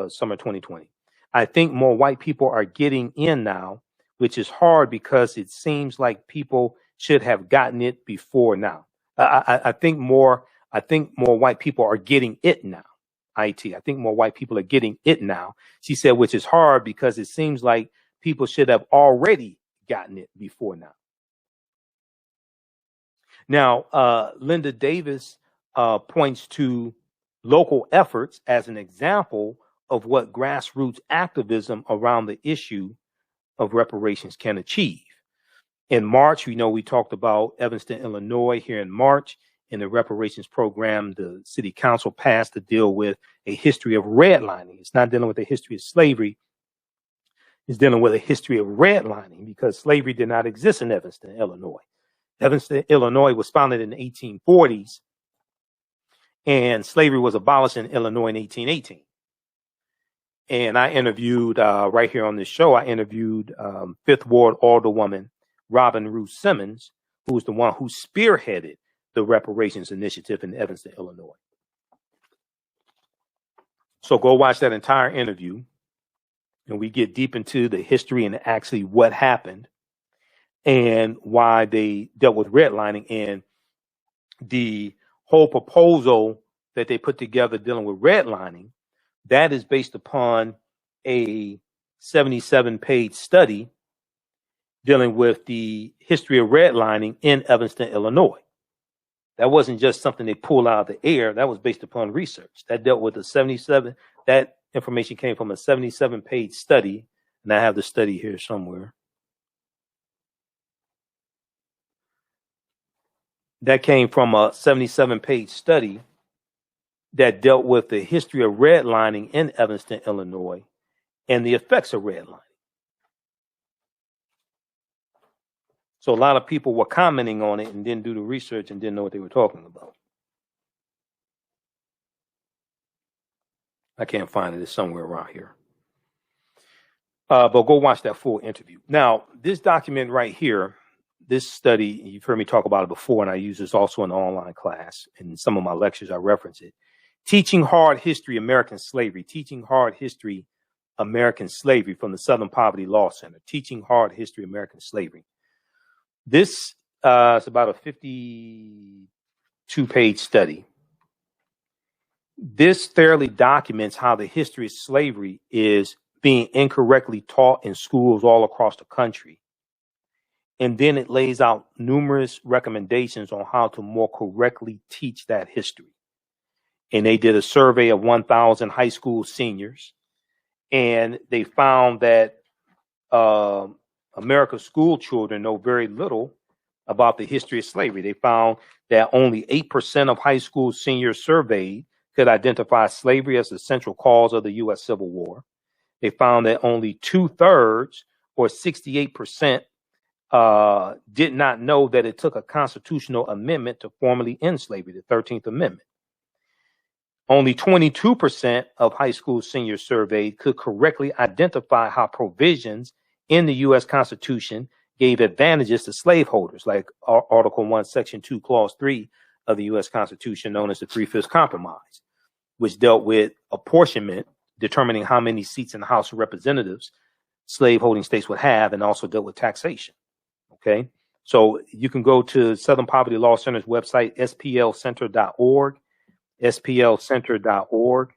summer 2020. I think more white people are getting in now, which is hard because it seems like people should have gotten it before now. I think more white people are getting it now. I think more white people are getting it now. She said, which is hard because it seems like people should have already gotten it before now. Now, Linda Davis points to local efforts as an example of what grassroots activism around the issue of reparations can achieve. In March, we talked about Evanston, Illinois here in March. In the reparations program, the city council passed to deal with a history of redlining. It's not dealing with the history of slavery. It's dealing with a history of redlining because slavery did not exist in Evanston, Illinois. Evanston, Illinois was founded in the 1840s, and slavery was abolished in Illinois in 1818. And I interviewed, right here on this show, I interviewed Fifth Ward Alderwoman Robin Ruth Simmons, who was the one who spearheaded the reparations initiative in Evanston, Illinois. So go watch that entire interview, and we get deep into the history and actually what happened and why they dealt with redlining and the whole proposal that they put together dealing with redlining. That is based upon a 77-page study dealing with the history of redlining in Evanston, Illinois. That wasn't just something they pulled out of the air. That was based upon research. That dealt with that information came from a 77-page study. And I have the study here somewhere. That came from a 77-page study that dealt with the history of redlining in Evanston, Illinois. and the effects of redlining. So a lot of people were commenting on it and didn't do the research and didn't know what they were talking about. I can't find it. It's somewhere around here. But go watch that full interview. Now, this document right here, this study, you've heard me talk about it before, and I use this also in the online class. In some of my lectures, I reference it. Teaching Hard History, American Slavery. Teaching Hard History, American Slavery from the Southern Poverty Law Center. Teaching Hard History, American Slavery. This is about a 52-page study. This thoroughly documents how the history of slavery is being incorrectly taught in schools all across the country. And then it lays out numerous recommendations on how to more correctly teach that history. And they did a survey of 1,000 high school seniors, and they found that America's school children know very little about the history of slavery. They found that only 8% of high school seniors surveyed could identify slavery as the central cause of the U.S. Civil War. They found that only 2/3, or 68%, did not know that it took a constitutional amendment to formally end slavery, the 13th Amendment. Only 22% of high school seniors surveyed could correctly identify how provisions in the U.S. Constitution gave advantages to slaveholders, like Article 1, Section 2, Clause 3 of the U.S. Constitution, known as the Three-Fifths Compromise, which dealt with apportionment, determining how many seats in the House of Representatives slaveholding states would have, and also dealt with taxation. Okay, so you can go to Southern Poverty Law Center's website, splcenter.org, splcenter.org,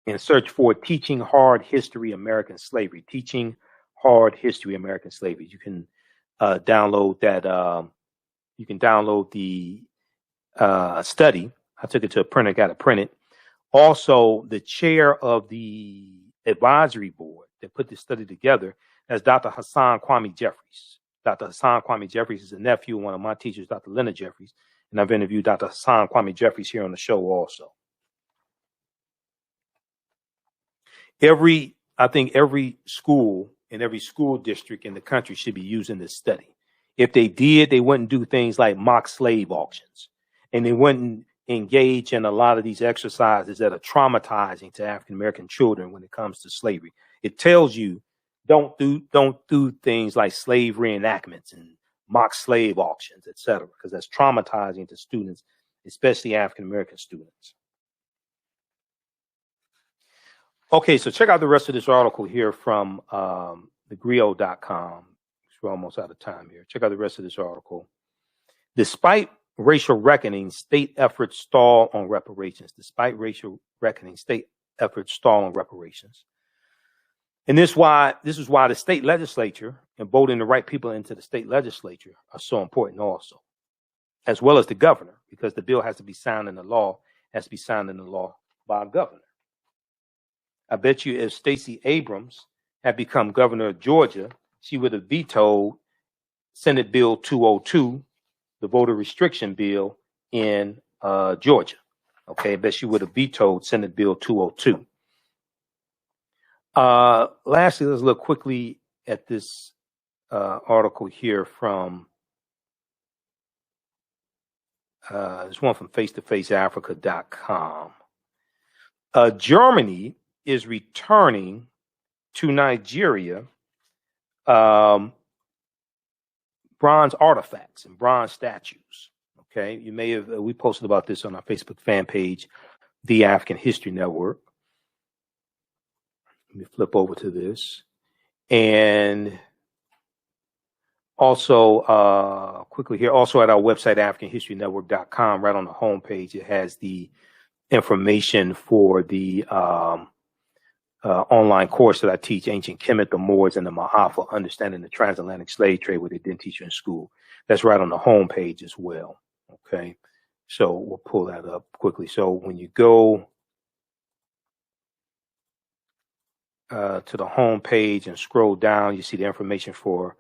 and search for Teaching Hard History, American Slavery. Teaching Hard History, American Slavery. You can download that. You can download the study. I took it to a printer, got it printed. Also, the chair of the advisory board that put this study together is Dr. Hassan Kwame Jeffries. Dr. Hassan Kwame Jeffries is a nephew of one of my teachers, Dr. Leonard Jeffries, and I've interviewed Dr. Hassan Kwame Jeffries here on the show also. I think every school and every school district in the country should be using this study. If they did, they wouldn't do things like mock slave auctions, and they wouldn't engage in a lot of these exercises that are traumatizing to African American children when it comes to slavery. It tells you don't do things like slave reenactments and mock slave auctions, etc., because that's traumatizing to students, especially African American students. Okay, so check out the rest of this article here from thegrio.com. We're almost out of time here. Check out the rest of this article. Despite racial reckoning, state efforts stall on reparations. Despite racial reckoning, state efforts stall on reparations. And this is why the state legislature and voting the right people into the state legislature are so important also, as well as the governor, because the bill has to be signed into law, has to be signed into law by a governor. I bet you if Stacey Abrams had become governor of Georgia, she would have vetoed Senate Bill 202, the voter restriction bill in Georgia. Okay, I bet she would have vetoed Senate Bill 202. Lastly, let's look quickly at this article here from this one from face-to-faceafrica.com. Germany is returning to Nigeria bronze artifacts and bronze statues. Okay, you may have we posted about this on our Facebook fan page, The African History Network. Let me flip over to this, and also quickly here, also at our website, AfricanHistoryNetwork.com, right on the homepage, it has the information for the online course that I teach, Ancient Kemet, the Moors, and the Maafa, Understanding the Transatlantic Slave Trade, what they didn't teach you in school. That's right on the home page as well. Okay, so we'll pull that up quickly. So when you go to the home page and scroll down, you see the information for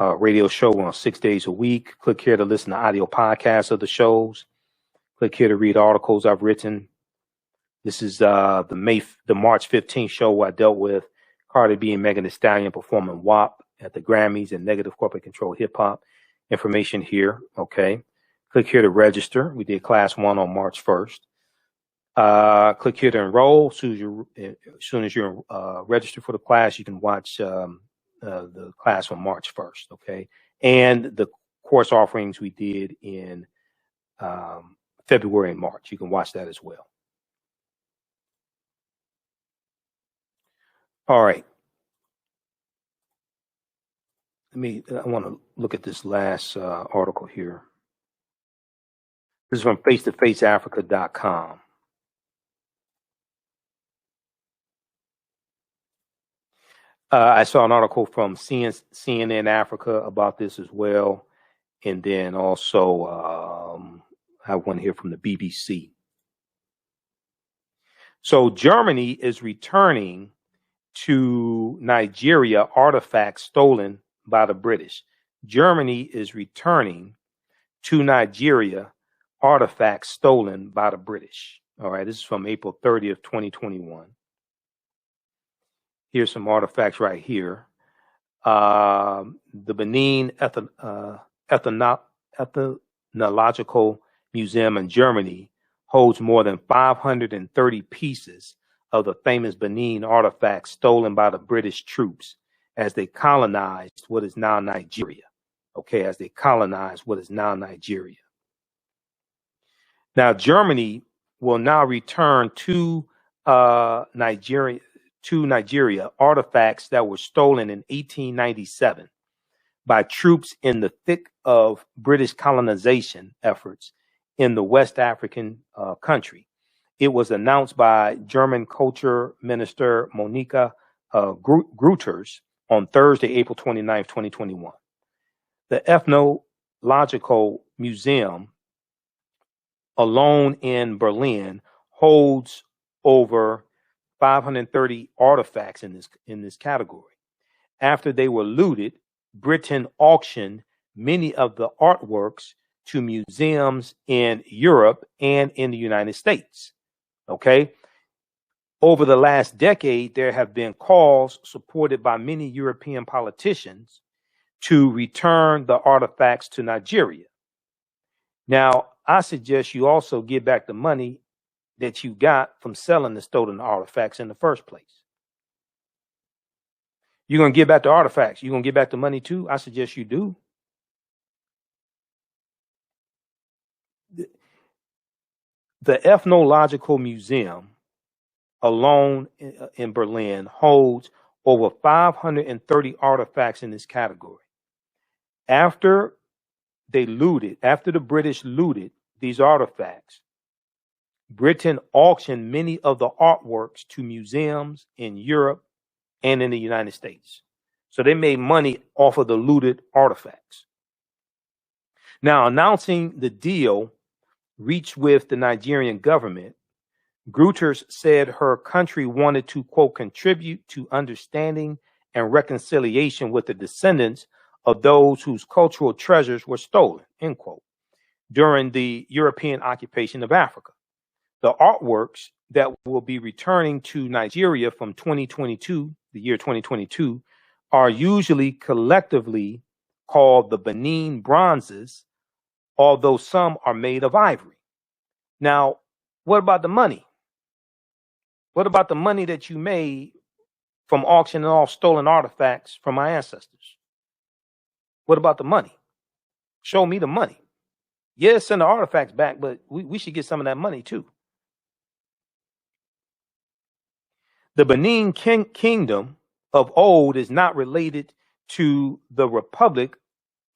radio show on 6 days a week. Click here to listen to audio podcasts of the shows. Click here to read articles I've written. This is the March 15th show where I dealt with Cardi B and Megan Thee Stallion performing WAP at the Grammys and Negative Corporate Control Hip Hop. Information here. Okay. Click here to register. We did class 1 on March 1st. Click here to enroll. As soon as you're registered for the class, you can watch the class on March 1st. Okay. And the course offerings we did in February and March. You can watch that as well. All right. I want to look at this last article here. This is from face-to-faceafrica.com. I saw an article from CNN Africa about this as well. And then also I have one here from the BBC. So Germany is returning to Nigeria artifacts stolen by the British. Germany is returning to Nigeria artifacts stolen by the British. All right, this is from April 30th, 2021. Here's some artifacts right here. The Benin Ethnological Museum in Germany holds more than 530 pieces of the famous Benin artifacts stolen by the British troops as they colonized what is now Nigeria. Okay, as they colonized what is now Nigeria. Now, Germany will now return to Nigeria artifacts that were stolen in 1897 by troops in the thick of British colonization efforts in the West African country. It was announced by German Culture Minister Monika Grütters on Thursday, April 29, 2021. The Ethnological Museum, alone in Berlin, holds over 530 artifacts in this category. After they were looted, Britain auctioned many of the artworks to museums in Europe and in the United States. Okay. Over the last decade, there have been calls supported by many European politicians to return the artifacts to Nigeria. Now, I suggest you also give back the money that you got from selling the stolen artifacts in the first place. You're going to give back the artifacts. You're going to give back the money too? I suggest you do. The Ethnological Museum, alone in Berlin, holds over 530 artifacts in this category. After the British looted these artifacts, Britain auctioned many of the artworks to museums in Europe and in the United States. So they made money off of the looted artifacts. Now, announcing the deal reached with the Nigerian government, Grütters said her country wanted to, quote, contribute to understanding and reconciliation with the descendants of those whose cultural treasures were stolen, end quote, during the European occupation of Africa. The artworks that will be returning to Nigeria from 2022, the year 2022, are usually collectively called the Benin bronzes, although some are made of ivory. Now, what about the money? What about the money that you made from auctioning off stolen artifacts from my ancestors? What about the money? Show me the money. Yes, send the artifacts back, but we should get some of that money too. The Benin Kingdom of old is not related to the Republic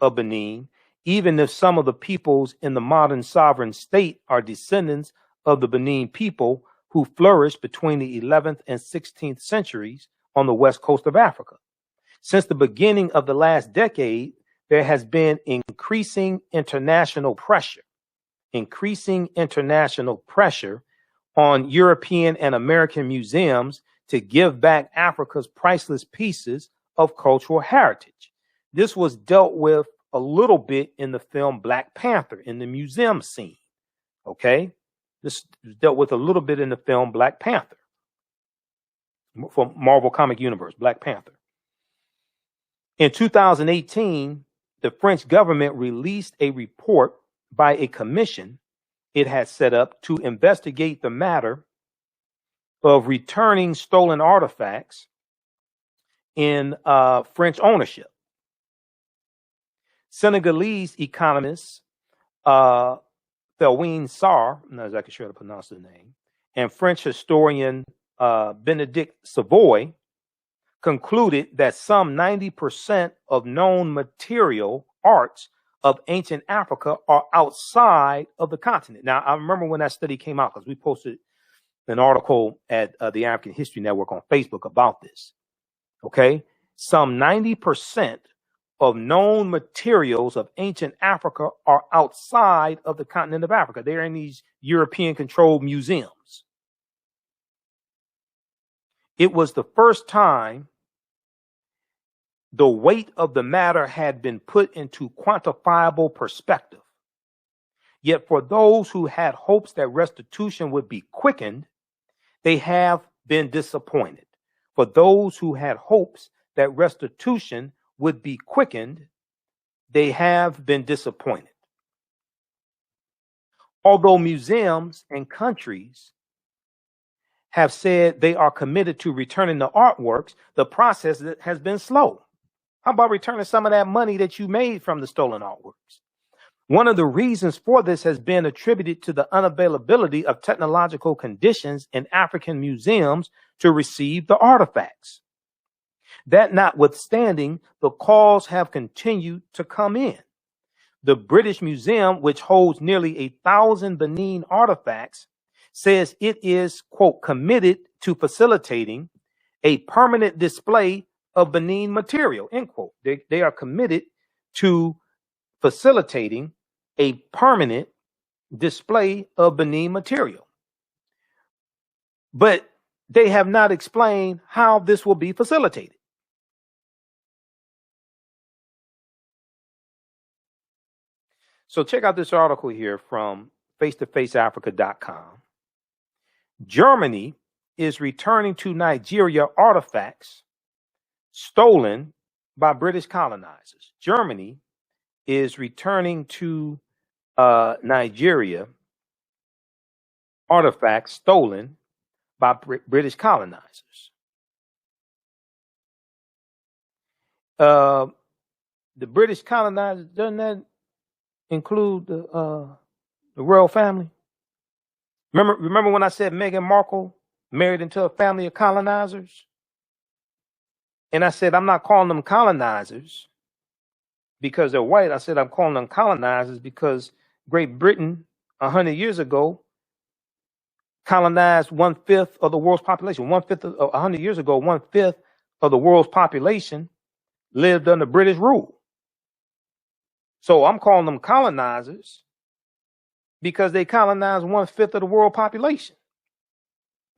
of Benin, even if some of the peoples in the modern sovereign state are descendants of the Benin people who flourished between the 11th and 16th centuries on the west coast of Africa. Since the beginning of the last decade, there has been increasing international pressure on European and American museums to give back Africa's priceless pieces of cultural heritage. This was dealt with a little bit in the film Black Panther in the museum scene. Okay. This dealt with a little bit in the film Black Panther from Marvel Comic Universe, Black Panther. In 2018, the French government released a report by a commission it had set up to investigate the matter of returning stolen artifacts in French ownership. Senegalese economist Thelwine Sarr, I'm not exactly sure how to pronounce the name, and French historian Benedict Savoy concluded that some 90% of known material arts of ancient Africa are outside of the continent. Now, I remember when that study came out because we posted an article at the African History Network on Facebook about this. Okay, some 90% of known materials of ancient Africa are outside of the continent of Africa. They're in these European-controlled museums. It was the first time the weight of the matter had been put into quantifiable perspective. Yet for those who had hopes that restitution would be quickened, they have been disappointed. For those who had hopes that restitution would be quickened, they have been disappointed. Although museums and countries have said they are committed to returning the artworks, the process has been slow. How about returning some of that money that you made from the stolen artworks? One of the reasons for this has been attributed to the unavailability of technological conditions in African museums to receive the artifacts. That notwithstanding, the calls have continued to come in. The British Museum, which holds nearly 1,000 Benin artifacts, says it is, quote, committed to facilitating a permanent display of Benin material, end quote. They are committed to facilitating a permanent display of Benin material. But they have not explained how this will be facilitated. So check out this article here from face-to-faceafrica.com. Germany is returning to Nigeria artifacts stolen by British colonizers. Germany is returning to Nigeria artifacts stolen by British colonizers. The British colonizers, doesn't that include the royal family? Remember when I said Meghan Markle married into a family of colonizers? And I said, I'm not calling them colonizers because they're white. I said, I'm calling them colonizers because Great Britain 100 years ago colonized 1/5 of the world's population. 100 years ago, 1/5 of the world's population lived under British rule. So I'm calling them colonizers because they colonized 1/5 of the world population.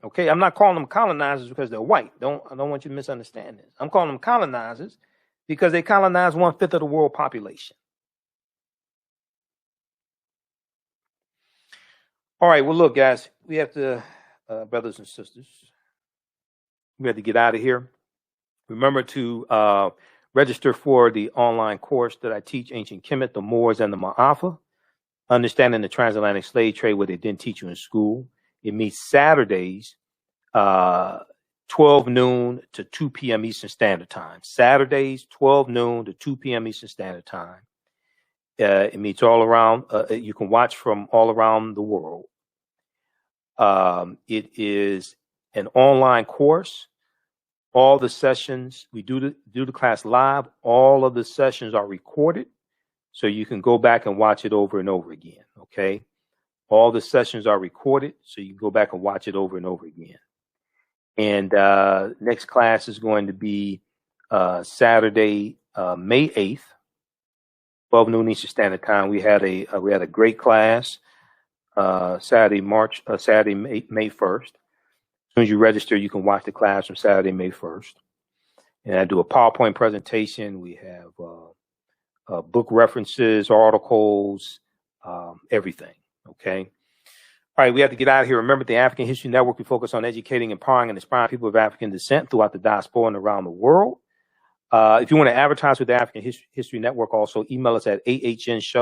Okay, I'm not calling them colonizers because they're white. I don't want you to misunderstand this. I'm calling them colonizers because they colonized 1/5 of the world population. All right, well, look, guys, we have to, brothers and sisters, we have to get out of here. Remember to register for the online course that I teach, Ancient Kemet, the Moors, and the Maafa, Understanding the Transatlantic Slave Trade, what they didn't teach you in school. It meets Saturdays, 12 noon to 2 p.m. Eastern Standard Time. Saturdays, 12 noon to 2 p.m. Eastern Standard Time. It meets all around. You can watch from all around the world. It is an online course. All the sessions, we do the class live. All of the sessions are recorded, so you can go back and watch it over and over again, okay? All the sessions are recorded, so you can go back and watch it over and over again. And next class is going to be Saturday, May 8th, 12 noon Eastern Standard Time. We had a great class Saturday, May 1st. As soon as you register, you can watch the class from Saturday, May 1st. And I do a PowerPoint presentation. We have book references, articles, everything. Okay. All right, we have to get out of here. Remember, the African History Network, we focus on educating, empowering, and inspiring people of African descent throughout the diaspora and around the world. If you want to advertise with the African History Network, also email us at AHNShow